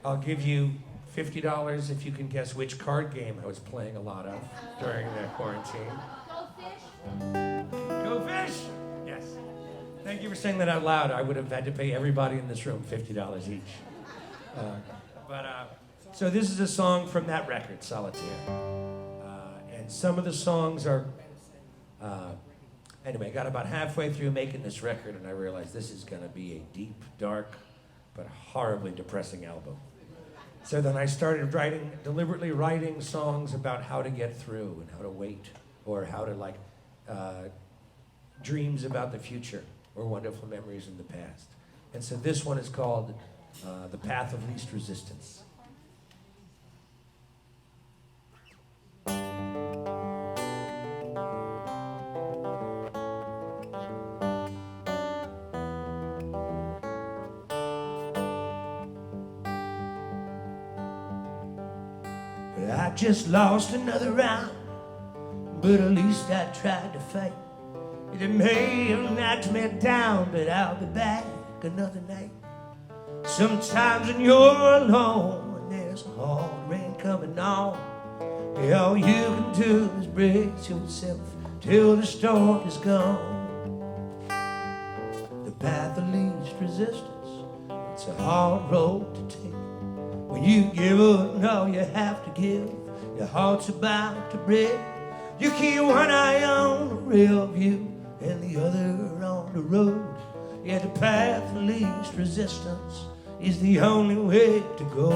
I'll give you $50 if you can guess which card game I was playing a lot of during the quarantine. Go fish. Go fish! Yes. Thank you for saying that out loud. I would have had to pay everybody in this room $50 each. So this is a song from that record, Solitaire. And some of the songs are... Anyway, I got about halfway through making this record and I realized this is going to be a deep, dark, but horribly depressing album. So then I started deliberately writing songs about how to get through and how to wait, or how to dreams about the future or wonderful memories in the past. And so this one is called The Path of Least Resistance. I just lost another round, but at least I tried to fight. It may have knocked me down, but I'll be back another night. Sometimes when you're alone and there's a hard rain coming on, all you can do is brace yourself till the storm is gone. The path of least resistance, it's a hard road to take. When you give up and all you have to give, your heart's about to break. You keep one eye on the real view and the other on the road. Yeah, the path of least resistance, is the only way to go.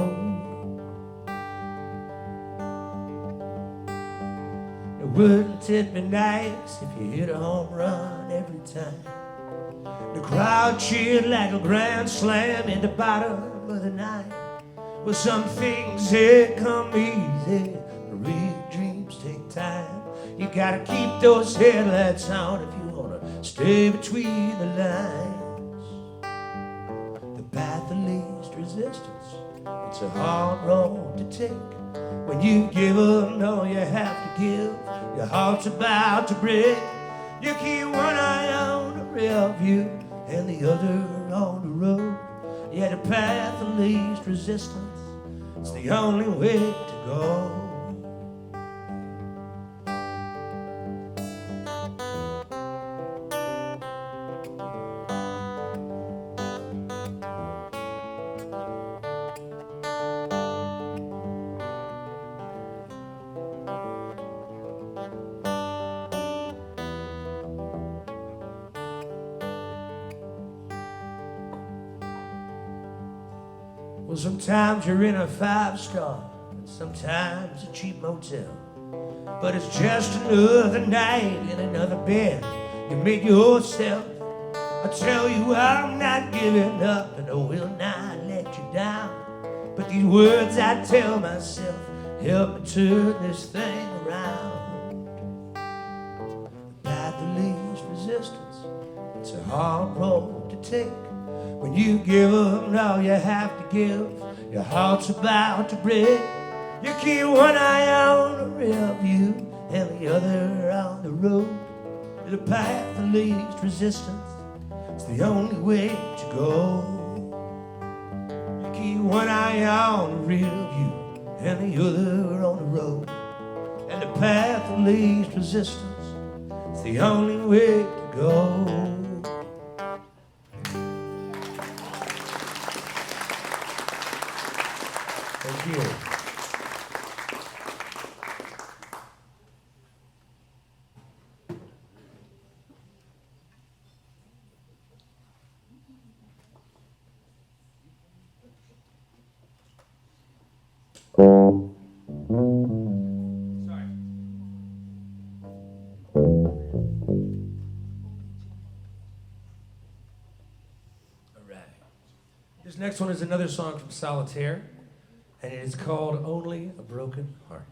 Wouldn't it be nice if you hit a home run every time? The crowd cheered like a grand slam in the bottom of the ninth. Well, some things here come easy, but real dreams take time. You gotta keep those headlights on if you wanna stay between the lines. The path of least resistance, it's a hard road to take. When you give up all you have to give, your heart's about to break. You keep one eye on the rear view and the other on the road. Yeah, the path of least resistance, it's the only way to go. Well, sometimes you're in a 5-star, and sometimes a cheap motel. But it's just another night in another bed you make yourself. I tell you I'm not giving up, and I will not let you down. But these words I tell myself help me turn this thing around. The path of least resistance, it's a hard road to take. When you give up all you have to give, your heart's about to break. You keep one eye on the rear view and the other on the road. The path of least resistance, it's the only way to go. You keep one eye on the rear view and the other on the road. And the path of least resistance, it's the only way to go. Thank you. All right. This next one is another song from Solitaire, and it is called Only a Broken Heart.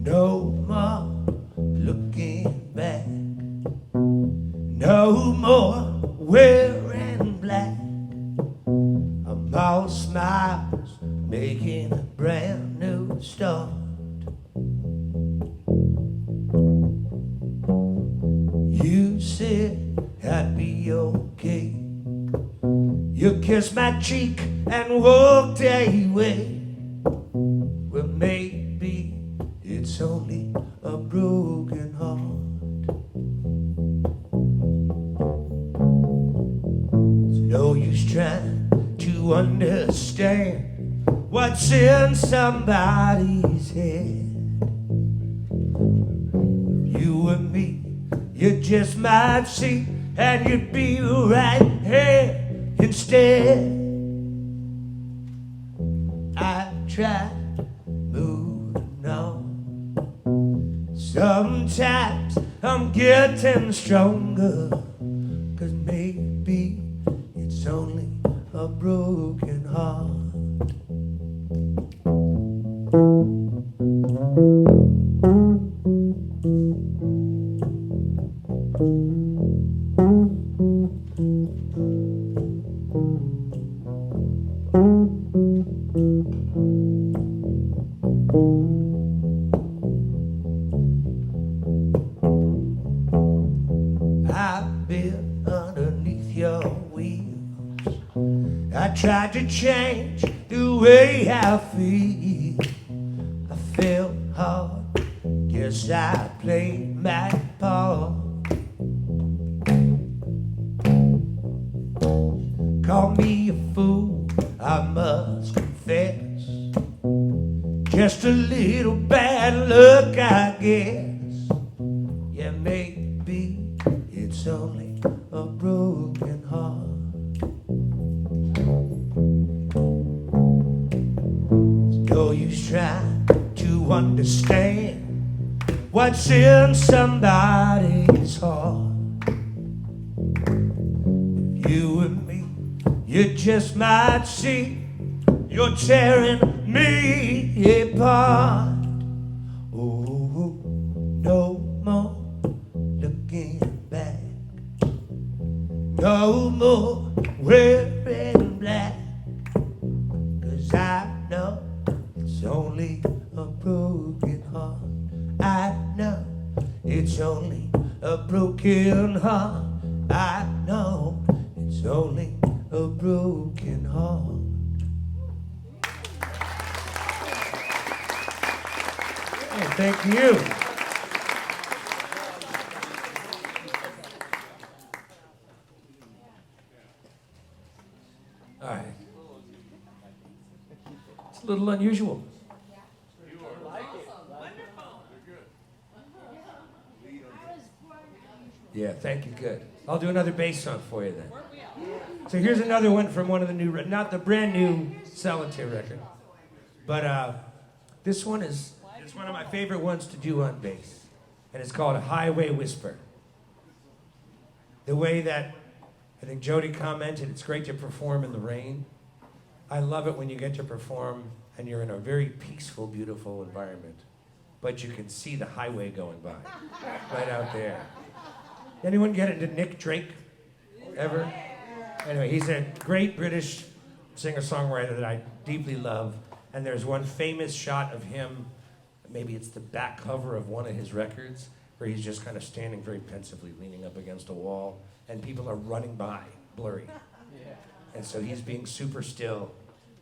No more looking back, no more wearing black. I'm all smiles, making a brand new start. You said I'd be okay. You kissed my cheek and walked away. Well, maybe it's only a broken heart. It's no use trying to understand what's in somebody's head. You and me, you just might see, and you'd be right here instead. I tried moving on. Sometimes I'm getting stronger, 'cause maybe it's only a broken heart. I've been tried to change the way I feel. I fell hard, guess I played my part. Call me a fool, I must confess. Just a little bad luck, I guess. Yeah, maybe it's only a broken heart. No use trying to understand what's in somebody's heart. You and me, you just might see you're tearing me apart. Oh, no more looking back. No more wearing black. 'Cause I know it's only a broken heart. I know it's only a broken heart. I know it's only a broken heart. Hey, thank you. All right. It's a little unusual. Yeah, thank you, good. I'll do another bass song for you then. So here's another one from one of the new, not the brand new Solitaire record, but this one is, it's one of my favorite ones to do on bass, and it's called A Highway Whisper. The way that, I think Jodi commented, it's great to perform in the rain. I love it when you get to perform and you're in a very peaceful, beautiful environment, but you can see the highway going by, right out there. Anyone get into Nick Drake, ever? Anyway, he's a great British singer-songwriter that I deeply love, and there's one famous shot of him, maybe it's the back cover of one of his records, where he's just kind of standing very pensively, leaning up against a wall, and people are running by, blurry. And so he's being super still,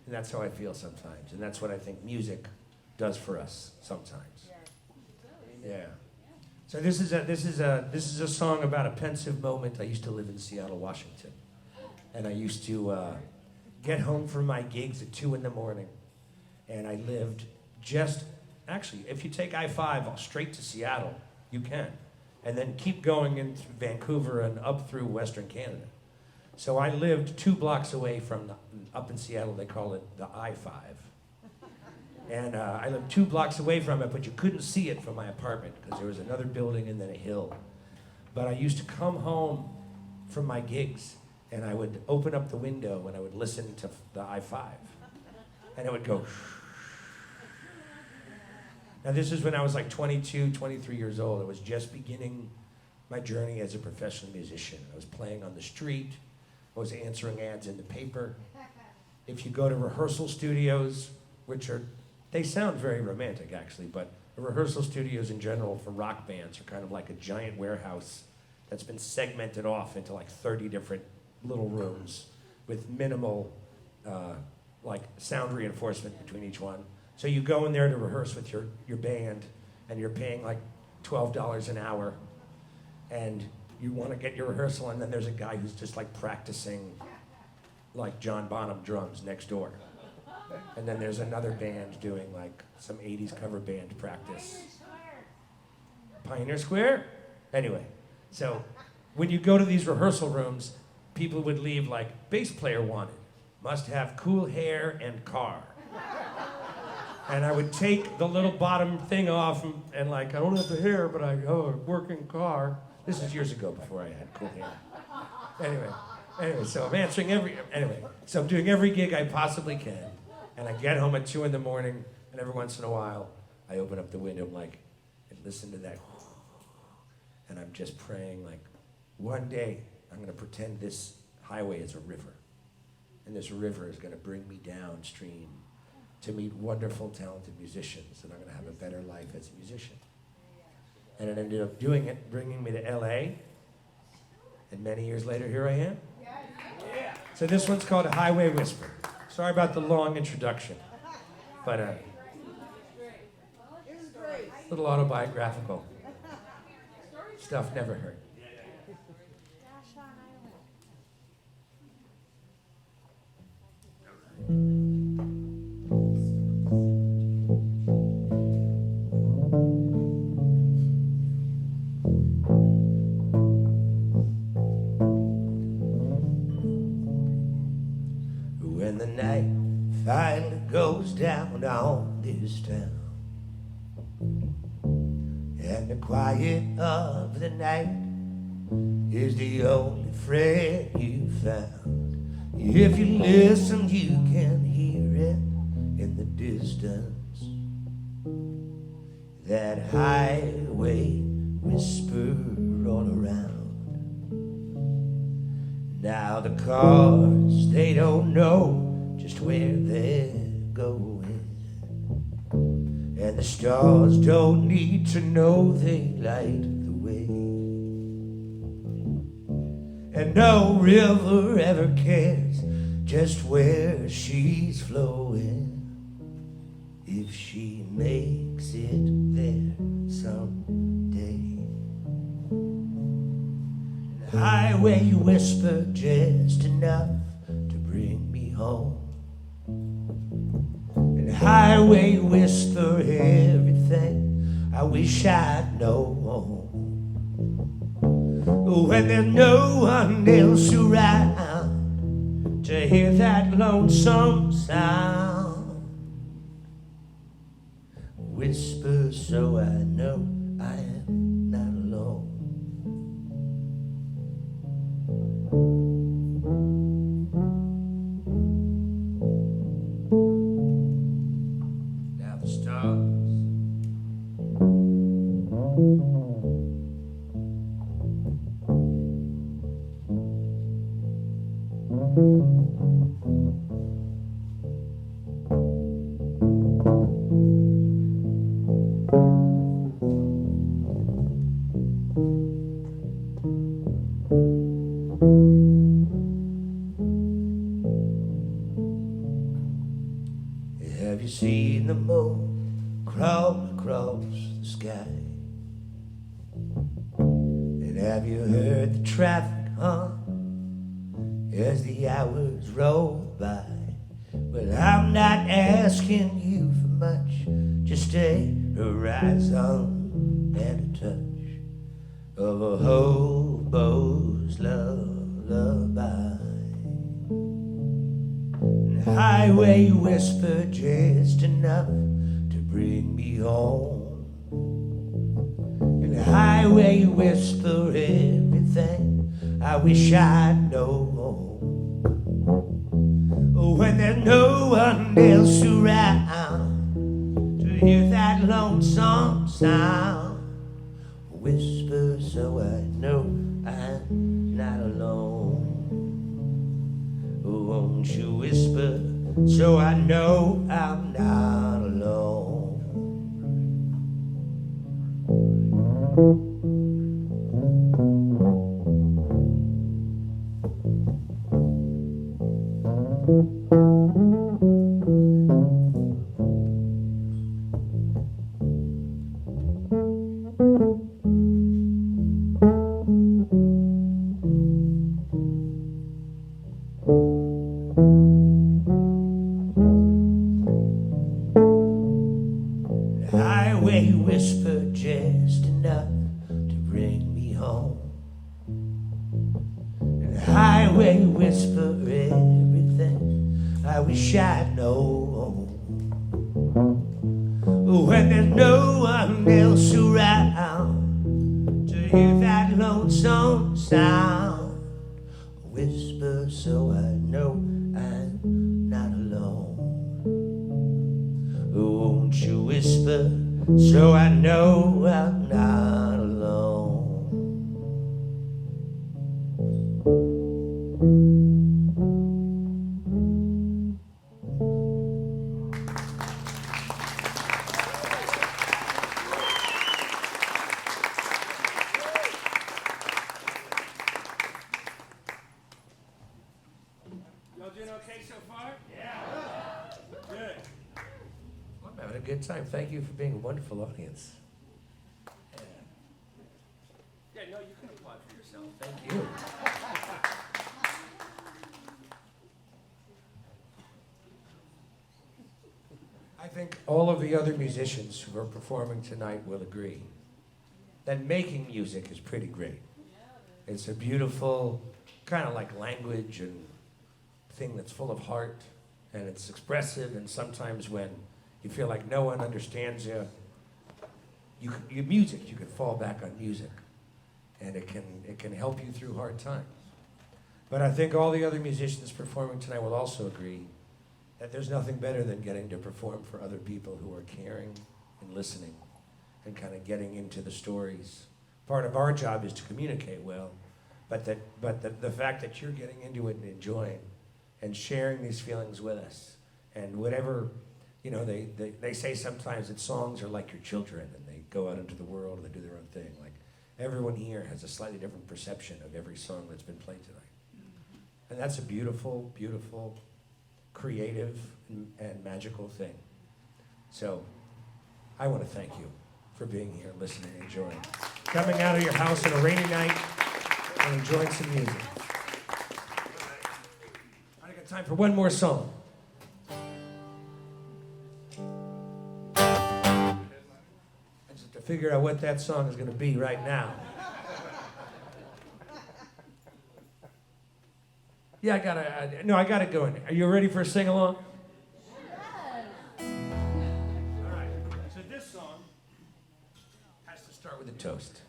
and that's how I feel sometimes, and that's what I think music does for us sometimes. Yeah. So this is a song about a pensive moment. I used to live in Seattle, Washington, and I used to get home from my gigs at 2 a.m, and I lived just, actually, if you take I-5 straight to Seattle, you can, and then keep going into Vancouver and up through Western Canada. So I lived 2 blocks away from, up in Seattle, they call it the I-5. And I lived 2 blocks away from it, but you couldn't see it from my apartment because there was another building and then a hill. But I used to come home from my gigs, and I would open up the window and I would listen to the I-5. And it would go. Now this is when I was like 22, 23 years old. I was just beginning my journey as a professional musician. I was playing on the street. I was answering ads in the paper. If you go to rehearsal studios, which are, they sound very romantic actually, but the rehearsal studios in general for rock bands are kind of like a giant warehouse that's been segmented off into like 30 different little rooms with minimal like sound reinforcement between each one. So you go in there to rehearse with your band, and you're paying like $12 an hour, and you want to get your rehearsal, and then there's a guy who's just like practicing like John Bonham drums next door. And then there's another band doing like some 80s cover band practice. Pioneer Square? Anyway, so when you go to these rehearsal rooms, people would leave like, bass player wanted, must have cool hair and car. And I would take the little bottom thing off and like, I don't have the hair, but I have a working car. This is years ago before I had cool hair. Anyway, so I'm answering so I'm doing every gig I possibly can. And I get home at 2 a.m, and every once in a while, I open up the window like, and listen to that. And I'm just praying like, one day, I'm gonna pretend this highway is a river. And this river is gonna bring me downstream to meet wonderful, talented musicians, and I'm gonna have a better life as a musician. And it ended up doing it, bringing me to LA, and many years later, here I am. So this one's called A Highway Whisper. Sorry about the long introduction, but a little autobiographical stuff never hurt. When the night finally goes down on this town, and the quiet of the night is the only friend you found. If you listen, you can hear it in the distance, that highway whisper all around. Now the cars, they don't know just where they're going, and the stars don't need to know they light the way. And no river ever cares just where she's flowing, if she makes it there someday. The highway whisper just enough to bring me home, and highway whisper everything I wish I'd known. When there's no one else around to hear that lonesome sound, whisper so I know I am not alone. Now the stars, have you seen the moon crawl across the sky? And have you heard the traffic hum as the hours roll by? Well, I'm not asking you for much, just a horizon and a touch of a hobo's lullaby. And highway whisper just enough to bring me home, and highway whisper everything I wish I'd known. When there's no one else around to hear that lonesome sound, whisper so I know I'm not alone. Won't you whisper so I know I'm not alone? The highway whisper just enough to bring me home, and the highway whisper everything I wish I'd known. When there's no one else around to hear that lonesome sound, whisper so I know I'm not alone. Won't you whisper so I know I'm not alone? doing okay so far? Yeah. Good. I'm having a good time. Thank you for being a wonderful audience. Yeah, no, you can applaud for yourself. Thank you. I think all of the other musicians who are performing tonight will agree that making music is pretty great. It's a beautiful, kind of like language and thing that's full of heart, and it's expressive, and sometimes when you feel like no one understands you, you can fall back on music, and it can help you through hard times. But I think all the other musicians performing tonight will also agree that there's nothing better than getting to perform for other people who are caring and listening and kind of getting into the stories. Part of our job is to communicate well, but the fact that you're getting into it and enjoying and sharing these feelings with us, and whatever, you know, they say sometimes that songs are like your children, and they go out into the world and they do their own thing. Like, everyone here has a slightly different perception of every song that's been played tonight. And that's a beautiful, beautiful, creative and magical thing. So I want to thank you for being here, listening, enjoying, coming out of your house on a rainy night and enjoying some music. I got time for one more song. I just have to figure out what that song is going to be right now. Yeah, I gotta go in. Are you ready for a sing-along? All right, so this song has to start with a toast.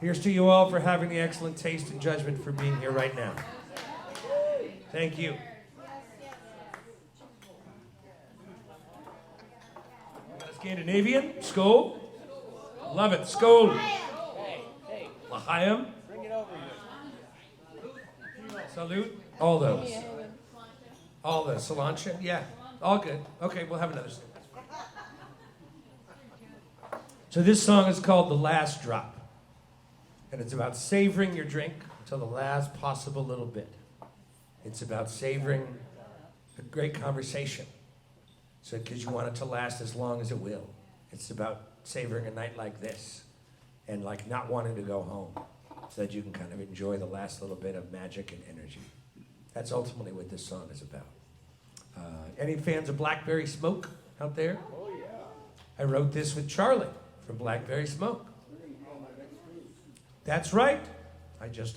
Here's to you all for having the excellent taste and judgment for being here right now. Thank you. Got a Scandinavian, Skål. Love it, Skål. L'chaim. Bring it over here. Salute. All those. All the cilantro. Yeah, all good. Okay, we'll have another song. So this song is called The Last Drop. And it's about savoring your drink until the last possible little bit. It's about savoring a great conversation. So, because you want it to last as long as it will. It's about savoring a night like this and like not wanting to go home, so that you can kind of enjoy the last little bit of magic and energy. That's ultimately what this song is about. Any fans of Blackberry Smoke out there? Oh, yeah. I wrote this with Charlie from Blackberry Smoke. That's right. I just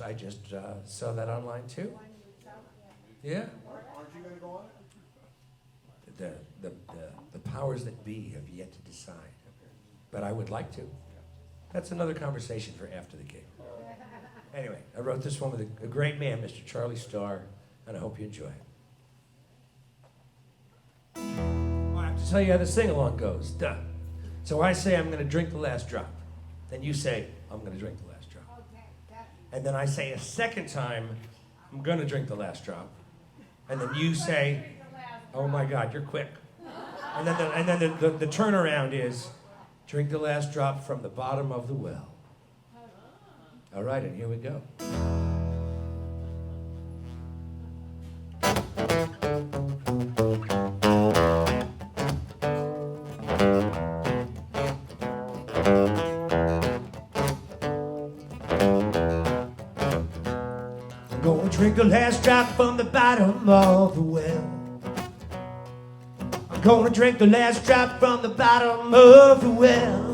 saw that online too. Yeah. Aren't you going to go on it? The powers that be have yet to decide, but I would like to. That's another conversation for after the gig. Anyway, I wrote this one with a great man, Mr. Charlie Starr, and I hope you enjoy it. Oh, I have to tell you how the sing-along goes. Duh. So I say I'm going to drink the last drop. Then you say, I'm going to drink the last drop. And then I say a second time, I'm going to drink the last drop. And then you say, oh my God, you're quick. And then the turnaround is, drink the last drop from the bottom of the well. All right, and here we go. I'm gonna drink the last drop from the bottom of the well. I'm gonna drink the last drop from the bottom of the well.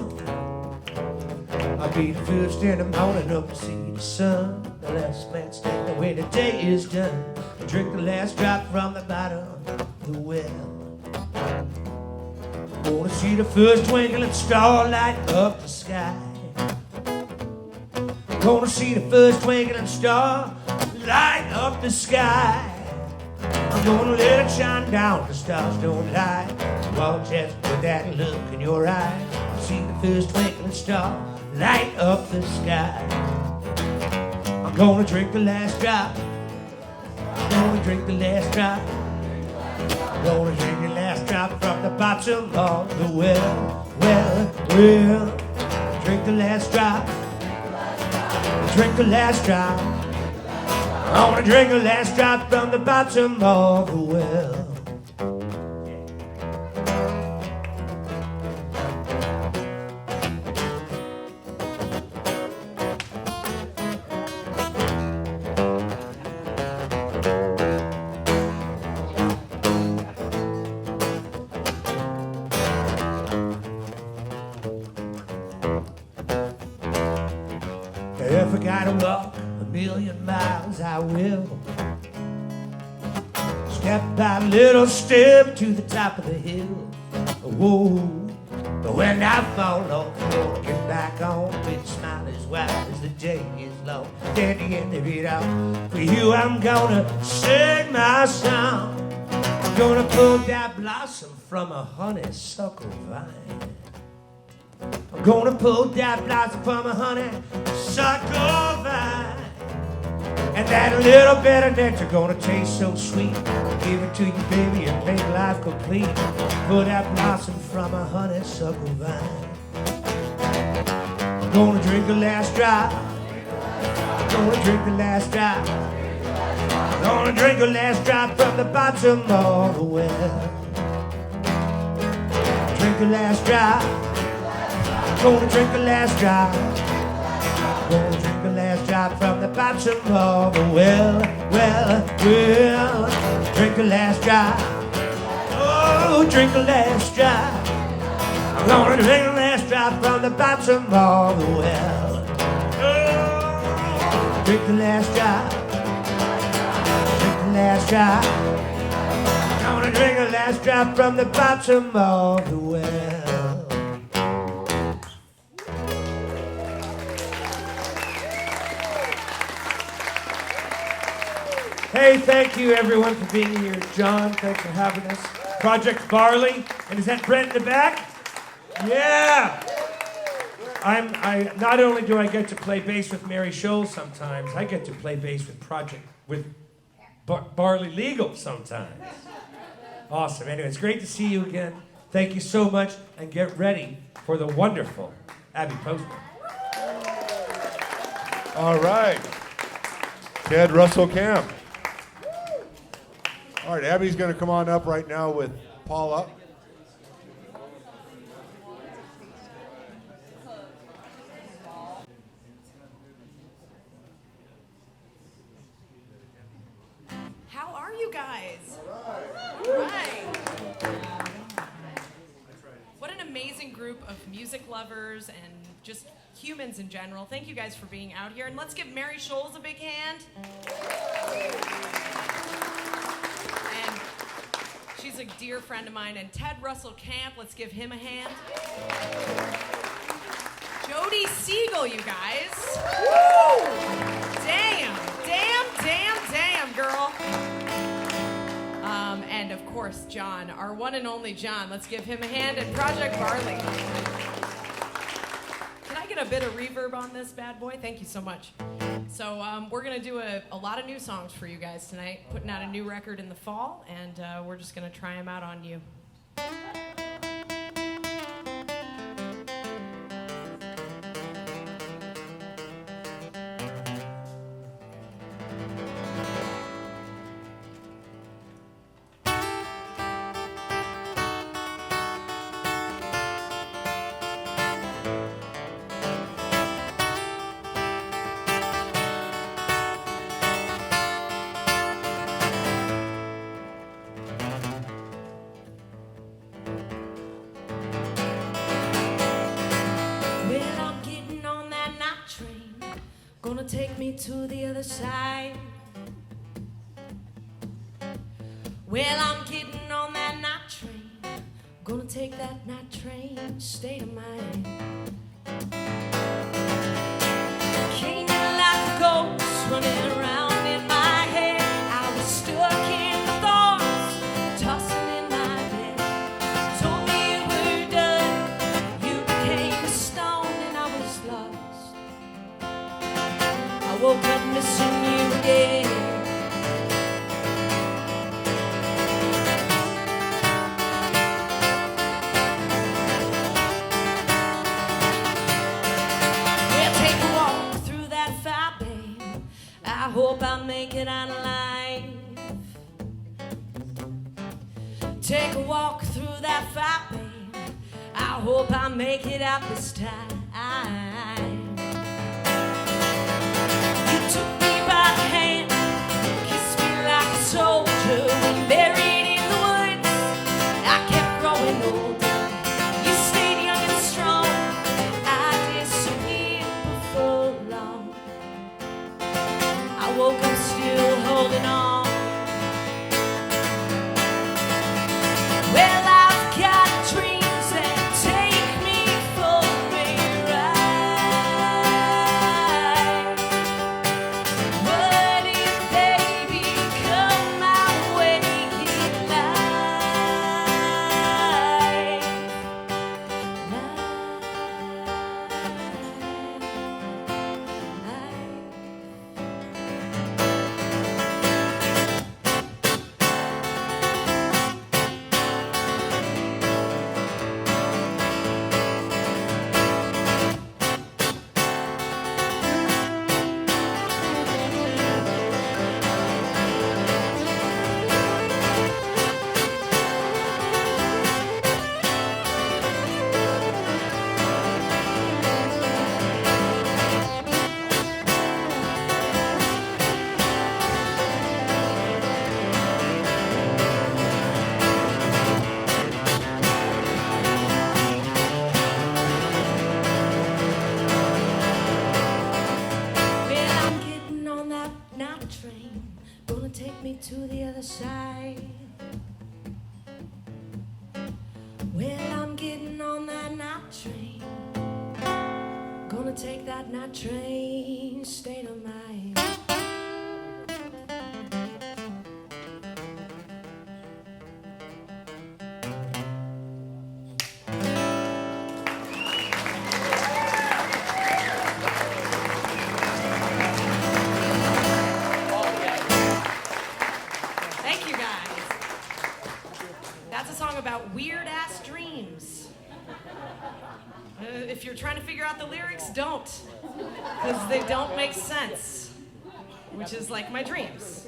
I'll be the first in the morning up to see the sun. The last man standing when the day is done. I drink the last drop from the bottom of the well. I wanna see the first twinkling star light up the sky. I wanna see the first twinkling star light up the sky. I'm gonna let it shine down, the stars don't lie. Well, just with that look in your eye, see the first twinkling star light up the sky. I'm gonna drink the last drop. I'm gonna drink the last drop. I'm gonna drink the last drop from the bottom of the well. Well, drink the last drop. Drink the last drop. I wanna drink the last drop from the bottom of the well. If I gotta walk a million miles, I will. Step by little step to the top of the hill. Whoa, but when I fall off, I'll get back on with a smile as wide as the day is long. At the end of it all, for you I'm gonna sing my song. I'm gonna pull that blossom from a honeysuckle vine. I'm gonna pull that blossom from a honeysuckle vine. And that little bit of nectar gonna taste so sweet. Give it to you, baby, and make life complete. Pull that blossom from a honeysuckle vine. I'm gonna drink the last drop. I'm gonna drink the last drop. I'm gonna drink the last drop from the bottom of the well. Drink the last drop. Gonna drink the last drop. Gonna drink the last drop from the bottom of the well. Drink the last drop. Oh, drink the last drop. I'm gonna drink the last drop from the bottom of the well. Oh, drink the last drop. Drink the last drop. I'm gonna drink the last drop from the bottom of the well. Hey, thank you everyone for being here. John, thanks for having us. Project Barley, and is that Brent in the back? Yeah. I not only do I get to play bass with Mary Scholz sometimes, I get to play bass with Barley Legal sometimes. Awesome. Anyway, it's great to see you again. Thank you so much, and get ready for the wonderful Abby Posner. All right. Ted Russell Kamp. All right, Abby's going to come on up right now with Paula. How are you guys? All right. What an amazing group of music lovers and just humans in general. Thank you guys for being out here. And let's give Mary Scholz a big hand. And she's a dear friend of mine. And Ted Russell Kamp, let's give him a hand. Jodi Siegel, you guys. Woo! Damn, girl. And of course, John, our one and only John. Let's give him a hand. And Project Barley. Can I get a bit of reverb on this bad boy? Thank you so much. So we're going to do a lot of new songs for you guys tonight, putting out a new record in the fall, and we're just going to try them out on you. Take me to the other side. Well, I'm getting on that night train. Gonna take that night train, state of mind. Came in like a ghost running around in my head. I was stuck in the thoughts, tossing in my bed. Told me you were done, you became a stone, and I was lost. I woke up missing you again. We'll take a walk through that fire, babe. I I hope I make it out alive. Take a walk through that fire, babe. I hope I make it out this time. You took me by the hand, kissed me like a soldier. We buried in the woods. I kept growing older. You stayed young and strong. I disappeared before long. I woke up still holding on. Well, I've got dreams that take me for a ride. What if they become my way in Well, I'm getting on that night train, gonna take me to the other side. Well, I'm getting on that night train, gonna take that night train state of mind. Thank you guys. That's a song about weird-ass dreams. If you're trying to figure out the lyrics, don't. Because they don't make sense. Which is like my dreams.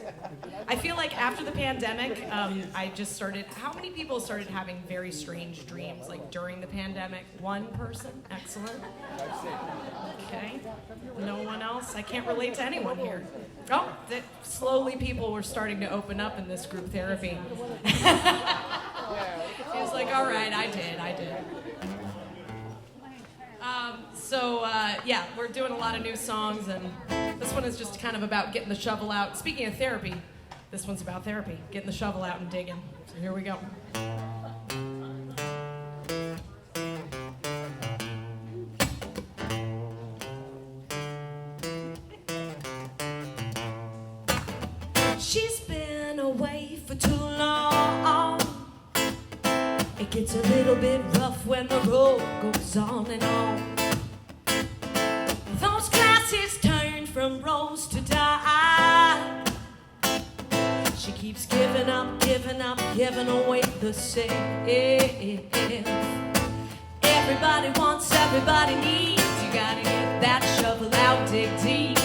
I feel like after the pandemic, I just started... How many people started having very strange dreams? Like during the pandemic? One person? Excellent. Okay. No one else? I can't relate to anyone here. Oh, slowly people were starting to open up in this group therapy. He was like, all right, I did. Yeah, we're doing a lot of new songs, and this one is just kind of about getting the shovel out. Speaking of therapy, this one's about therapy, getting the shovel out and digging. So here we go. She's been away for too long. It gets a little bit rough when the road goes on and on. Those glasses turn from rose to die. She keeps giving up, giving away the same. Everybody wants, everybody needs. You gotta get that shovel out, dig deep.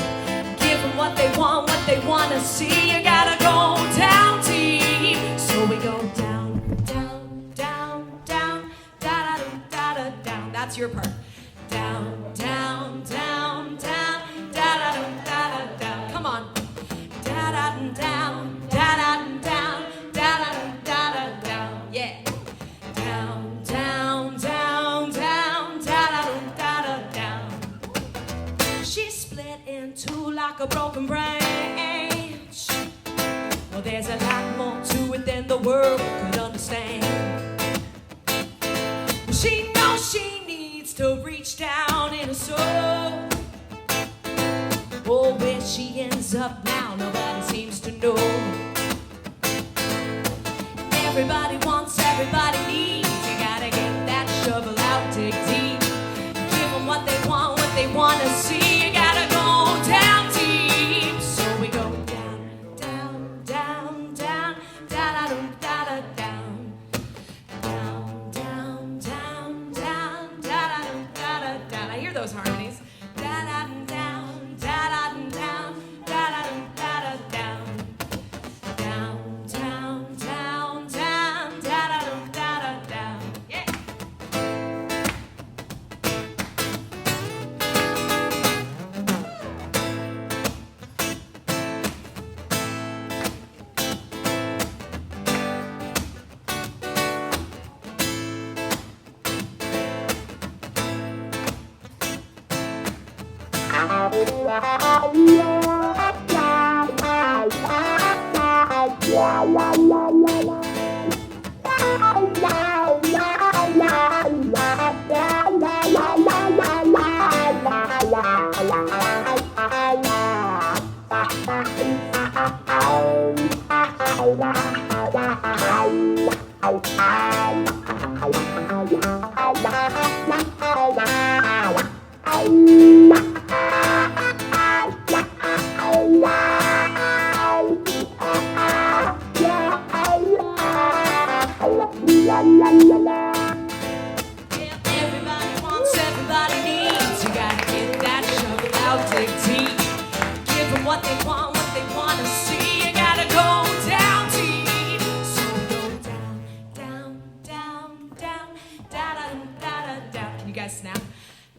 Give them what they want to see. You gotta go down deep. So we go down, down, down, down, da da da da down. That's your part. Down, down, down, down, da da da da down. Come on. Da da down, da da down, da da da da down. Yeah. Down, down, down, down, da da da da down. She's split in two like a broken branch. Well, there's a lot more to it than the world could understand. She knows she needs to reach down in her soul. Oh, where she ends up now, nobody seems to know. Everybody wants, everybody needs. You gotta get that shovel out, dig deep. Give them what they want to see. You gotta go down deep. So we go down, down, down, down, da da da da down. Down, down, down, down, da da da da down. I hear those harmonies. Da da down, da da down, da da Everybody wants, everybody needs. You gotta get that shovel out, dig deep. Give them what they want to see. You gotta go down deep. So go down, down, down, down, da da da da da. Can you guys snap?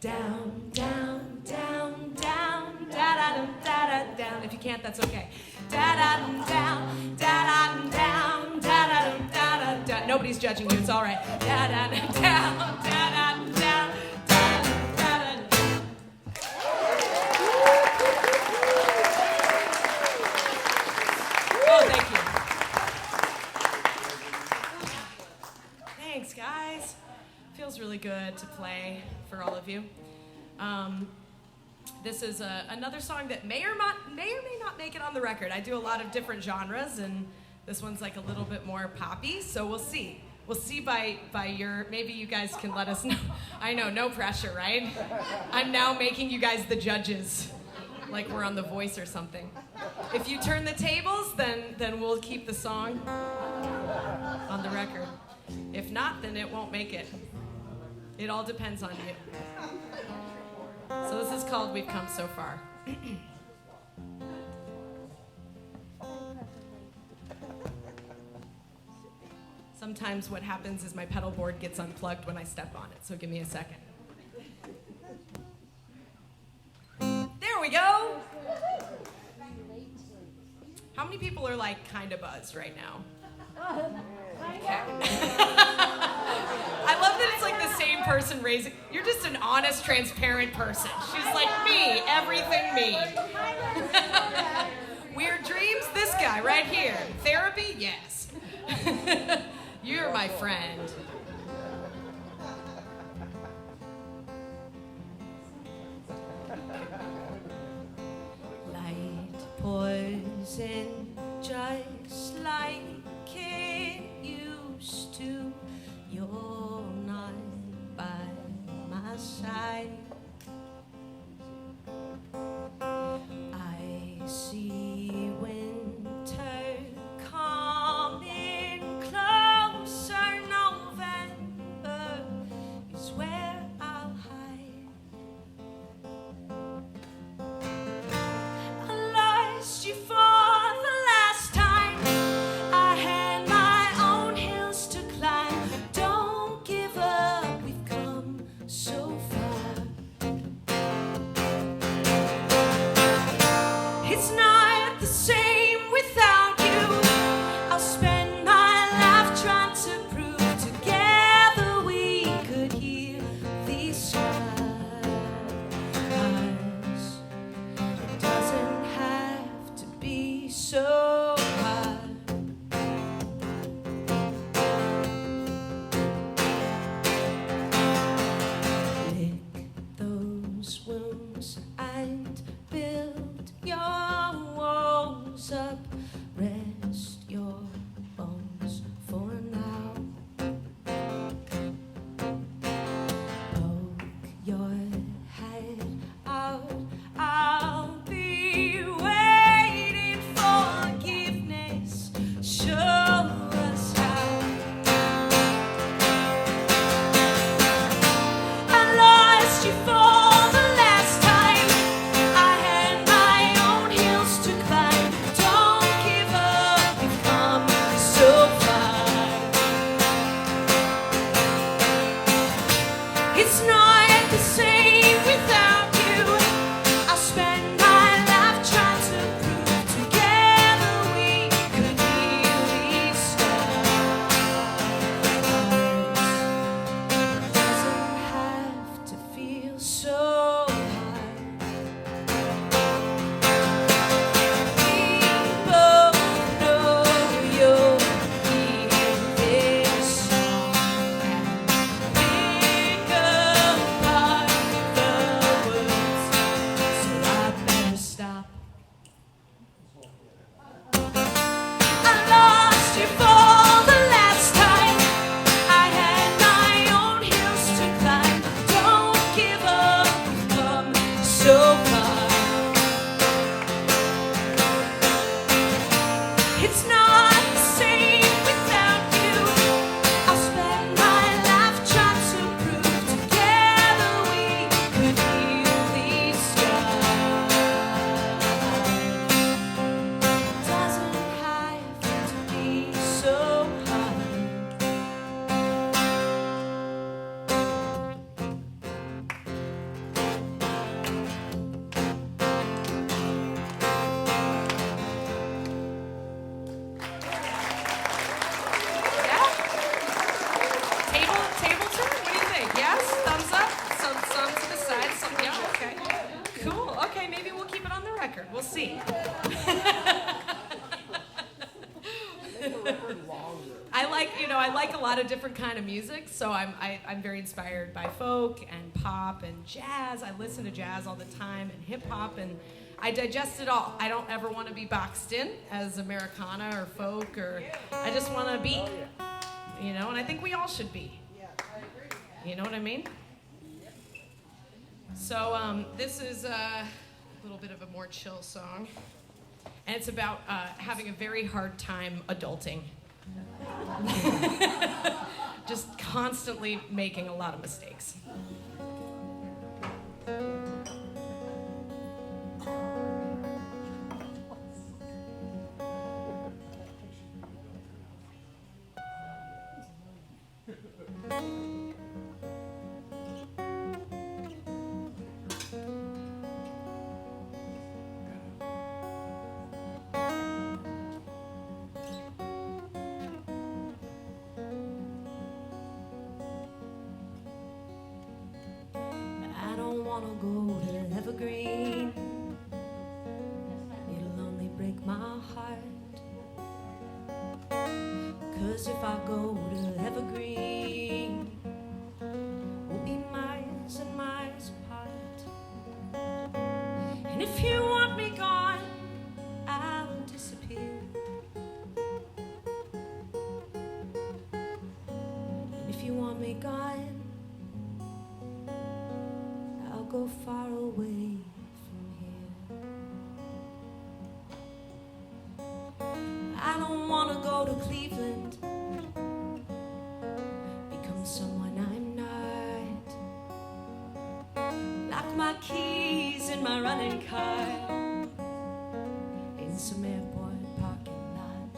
Down, down, down, down, da da da da down. If you can't, that's okay. Da da down, da da down, da da da da. Nobody's judging you. It's all right. Da da down, da da down, da da da. Oh, thank you. Thanks, guys. Feels really good to play for all of you. This is another song that may or may not make it on the record. I do a lot of different genres, and this one's like a little bit more poppy, so we'll see. We'll see by your, maybe you guys can let us know. I know, no pressure, right? I'm now making you guys the judges, like we're on The Voice or something. If you turn the tables, then we'll keep the song on the record. If not, then it won't make it. It all depends on you. So this is called We've Come So Far. Sometimes what happens is my pedal board gets unplugged when I step on it, so give me a second. There we go! How many people are like kind of buzzed right now? Okay. I love that it's like the same person raising. You're just an honest, transparent person. She's like me, everything me. Weird dreams, this guy right here. Therapy, yes. You're my friend. Light poison, just like it used to. You're not by my side. I see winter coming closer. November is where I'll hide. I lost you for the last time. I had my own hills to climb. Don't give up, we've come so far. It's not the same without you. I'll spend my life trying to prove together we could heal these scars. It doesn't have to be so hard. Lick those wounds and build your walls up. Rest your bones for now. Poke your head out. I'll be waiting for It's not the same without you. I'll spend my life trying to prove together we could heal these scars. Doesn't have to be so hard. Table turn? What do you think? Yes? Thumbs up? Some to the side? Some, yeah, okay. Cool. Okay, maybe we'll keep it on the record. We'll see. I like a lot of different kind of music, so I'm very inspired by folk and pop and jazz. I listen to jazz all the time and hip hop, and I digest it all. I don't ever want to be boxed in as Americana or folk, or I just want to be, and I think we all should be. You know what I mean? So this is a little bit of a more chill song, and it's about having a very hard time adulting. Just constantly making a lot of mistakes. Wanna go to Evergreen. It'll only break my heart. 'Cause if I go to Evergreen, we'll be miles and miles apart. And if you want me gone, I'll disappear. And if you want me gone, go far away from here. I don't want to go to Cleveland, become someone I'm not. Lock my keys in my running car in some airport parking lot.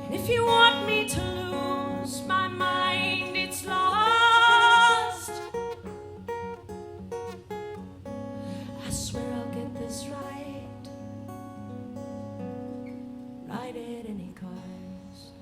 And if you want me to lose my mind, it's lost. I swear I'll get this right at any cost.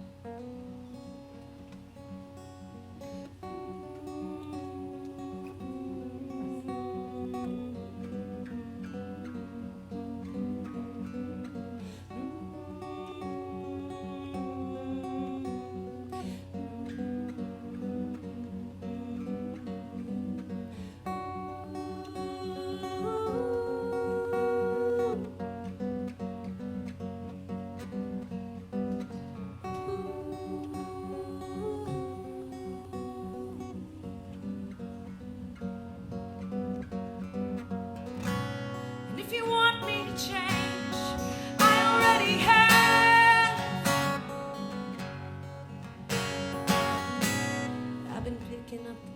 Change, I already have. I've been picking up the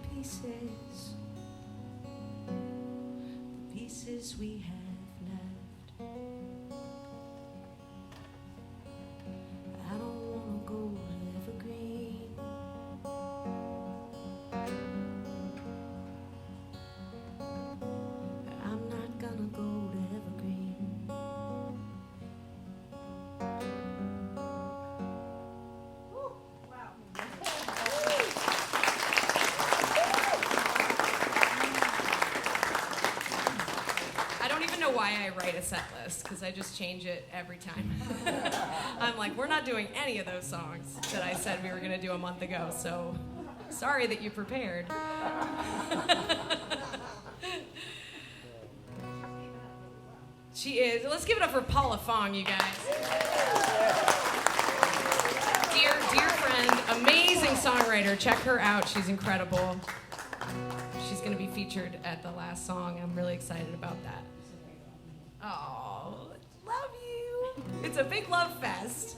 pieces we have left. I don't wanna go to Evergreen. I'm not gonna go to Evergreen. Why I write a set list, because I just change it every time. I'm like, we're not doing any of those songs that I said we were going to do a month ago, so sorry that you prepared. She is. Let's give it up for Paula Fong, you guys. Dear friend, amazing songwriter. Check her out. She's incredible. She's going to be featured at the last song. I'm really excited about that. Oh, love you. It's a big love fest.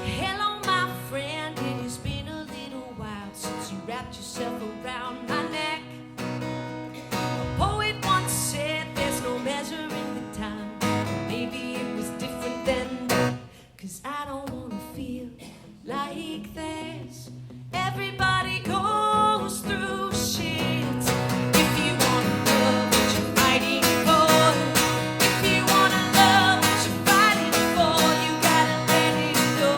Hello, my friend. It has been a little while since you wrapped yourself around my neck. A poet once said there's no measuring the time. Maybe it was different then, 'cause I don't wanna feel like this. Everybody goes through shit. If you wanna love what you're fighting for, if you wanna love what you're fighting for, you gotta let it go.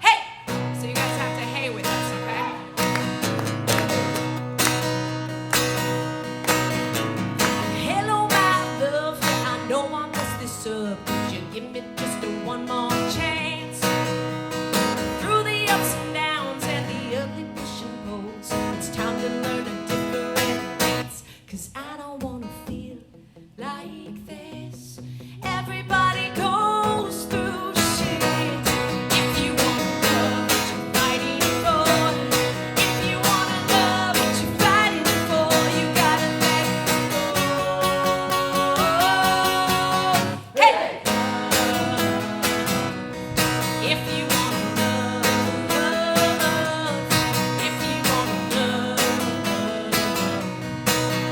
Hey! So you guys have to hey with us, okay? Hello, my love. Yeah, I know I messed this up. Could you give me just one more chance? Through the ups and downs and the ugly push and pulls, it's time to learn a different dance. 'Cause I don't wanna feel like this. Everybody goes through shit. If you wanna love what you're fighting for, if you wanna love what you're fighting for, you gotta let it go. Hey! If you wanna love, if you wanna love,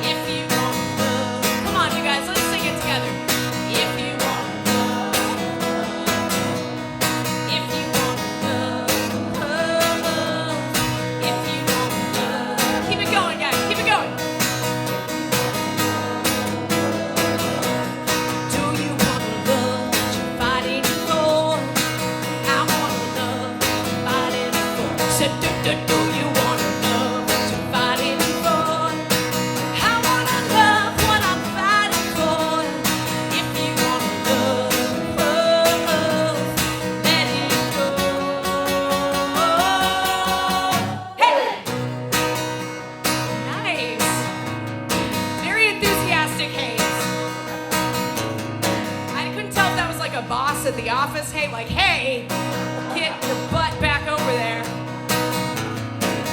if you wanna love. Come on, you guys, let's sing it together. If you wanna love, if you wanna love, if you wanna love. Keep it going, guys, keep it going. Do you wanna love what you're fighting for? I wanna love what you're fighting for. Said, do you wanna love what you're fighting for? I wanna love what I'm fighting for. If you wanna love, let it go. Hey! Nice. Very enthusiastic haze. I couldn't tell if that was like a boss at the office. Hey, like, hey, get your butt back over there.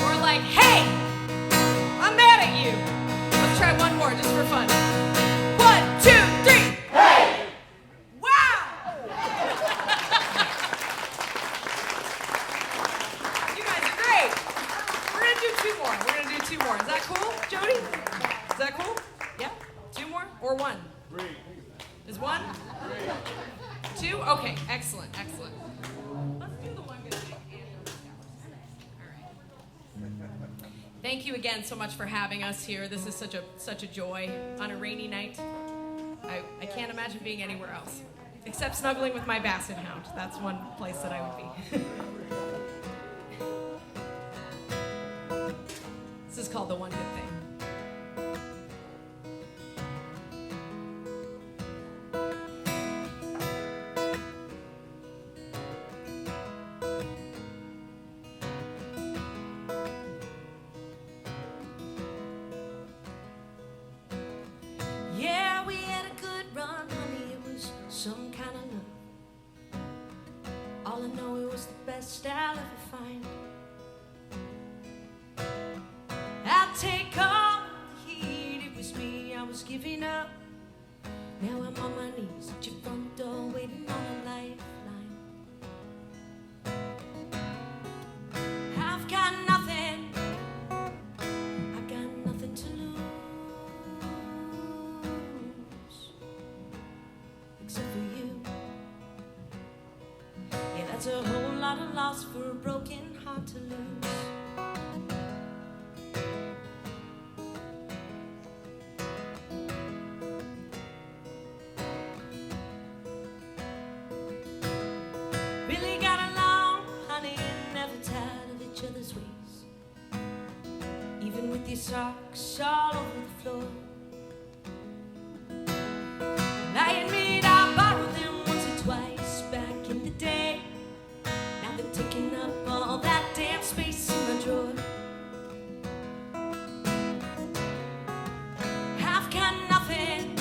Or like, hey, I'm mad at you. Let's try one more just for fun. 1, 2, 3. Hey! Wow! You guys are great. We're gonna do 2 more. We're gonna do 2 more. Is that cool, Jodi? Is that cool? Yeah? 2 more or 1? 3. Is 1? 2? Okay, excellent, excellent. Let's do the one good thing. All right. Thank you again so much for having us here. This is such a joy on a rainy night. I can't imagine being anywhere else, except snuggling with my basset hound. That's one place that I would be. This is called The One Good Thing. Yeah, we had a good run, honey. It was some kind of love. All I know, it was the best I'll ever find. I'll take all the heat. It was me, I was giving up. Now I'm on my knees at your front door, waiting on a lifeline. I've got nothing. I've got nothing to lose, except for you. Yeah, that's a whole lot of loss for a broken heart to lose. Really got along, honey, and never tired of each other's ways. Even with your socks all over the floor. And I admit I borrowed them once or twice back in the day. Now they're taking up all that damn space in my drawer. I've got nothing.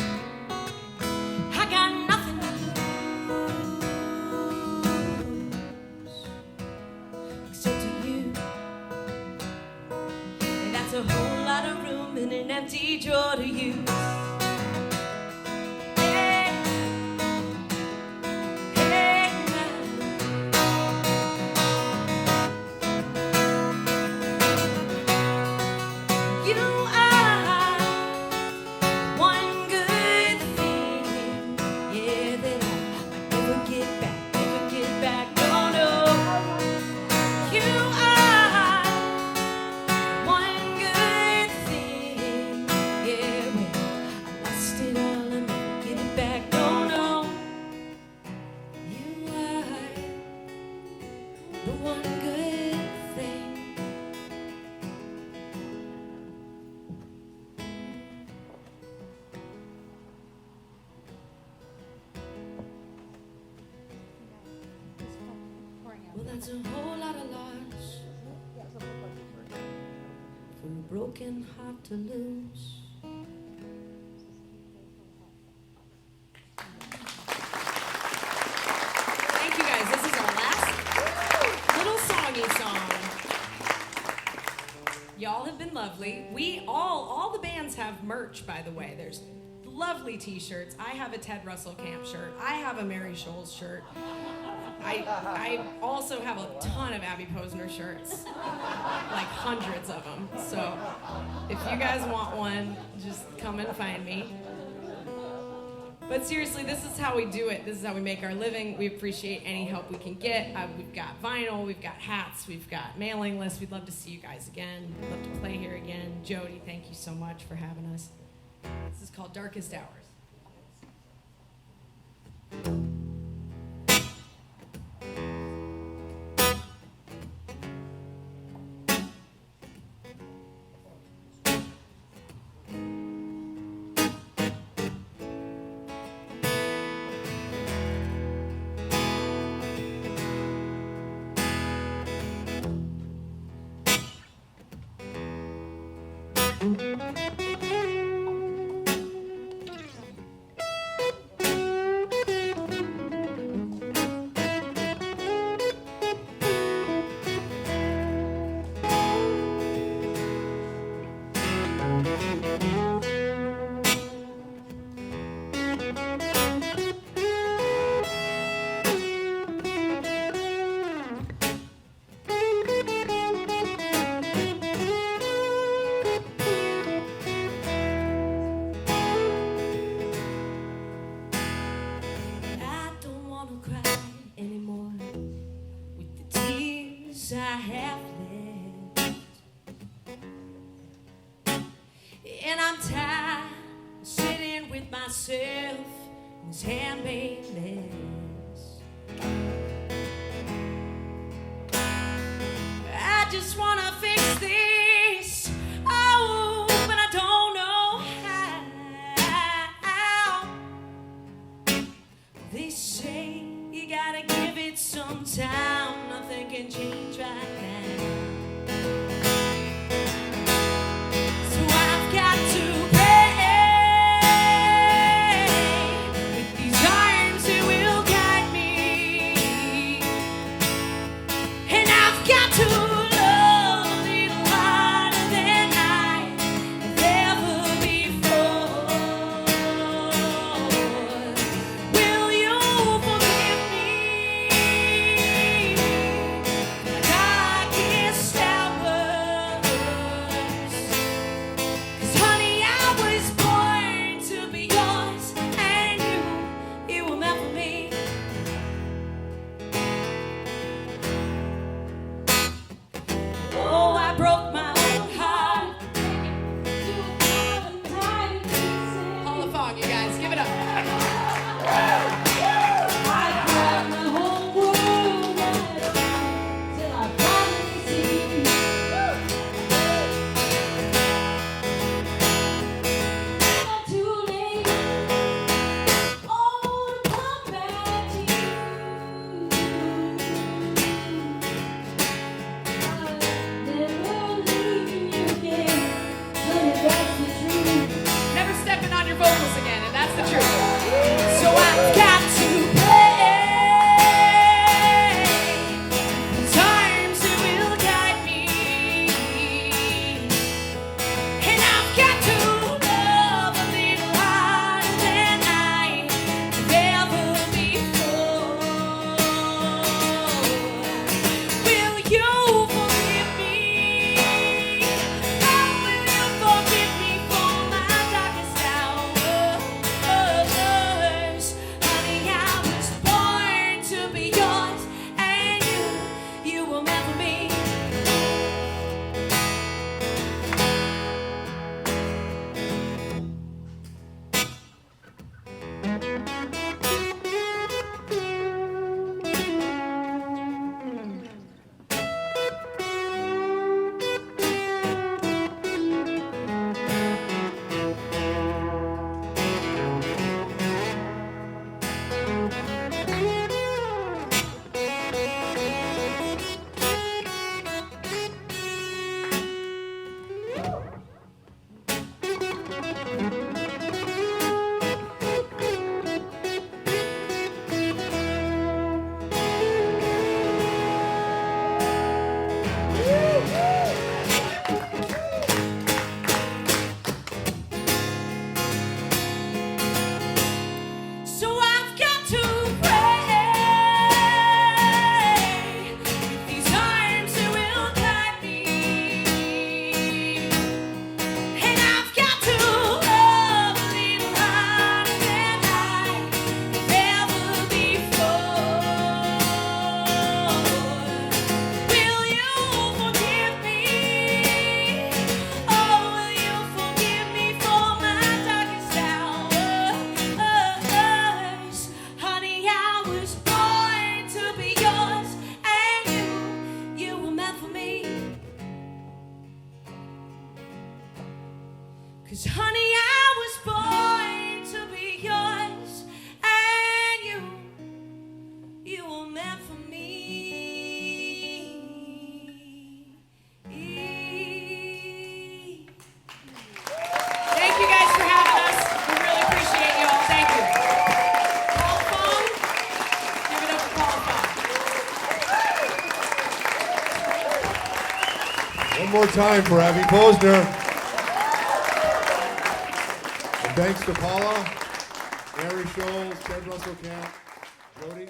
plenty joy to use. Well, that's a whole lot of loss for a broken heart to lose. Thank you guys. This is our last little songy song. Y'all have been lovely. We all the bands have merch, by the way. There's lovely t-shirts. I have a Ted Russell Kamp shirt. I have a Mary Scholz shirt. I also have a ton of Abby Posner shirts, like hundreds of them. So if you guys want one, just come and find me. But seriously, this is how we do it. This is how we make our living. We appreciate any help we can get. We've got vinyl, we've got hats, we've got mailing lists. We'd love to see you guys again. We'd love to play here again. Jodi, thank you so much for having us. This is called Darkest Hours. I have left, and I'm tired of sitting with myself in this handmade mess. I just wanna fix this, oh, but I don't know how. They say you gotta give it some time, nothing can change right now. So I've got to pray with these arms that will guide me, and I've got to love a little harder than I have ever before. Will you forgive me? Like I One more time for Abby Posner. And thanks to Paula, Mary Scholz, Ted Russell Kamp, Jodi.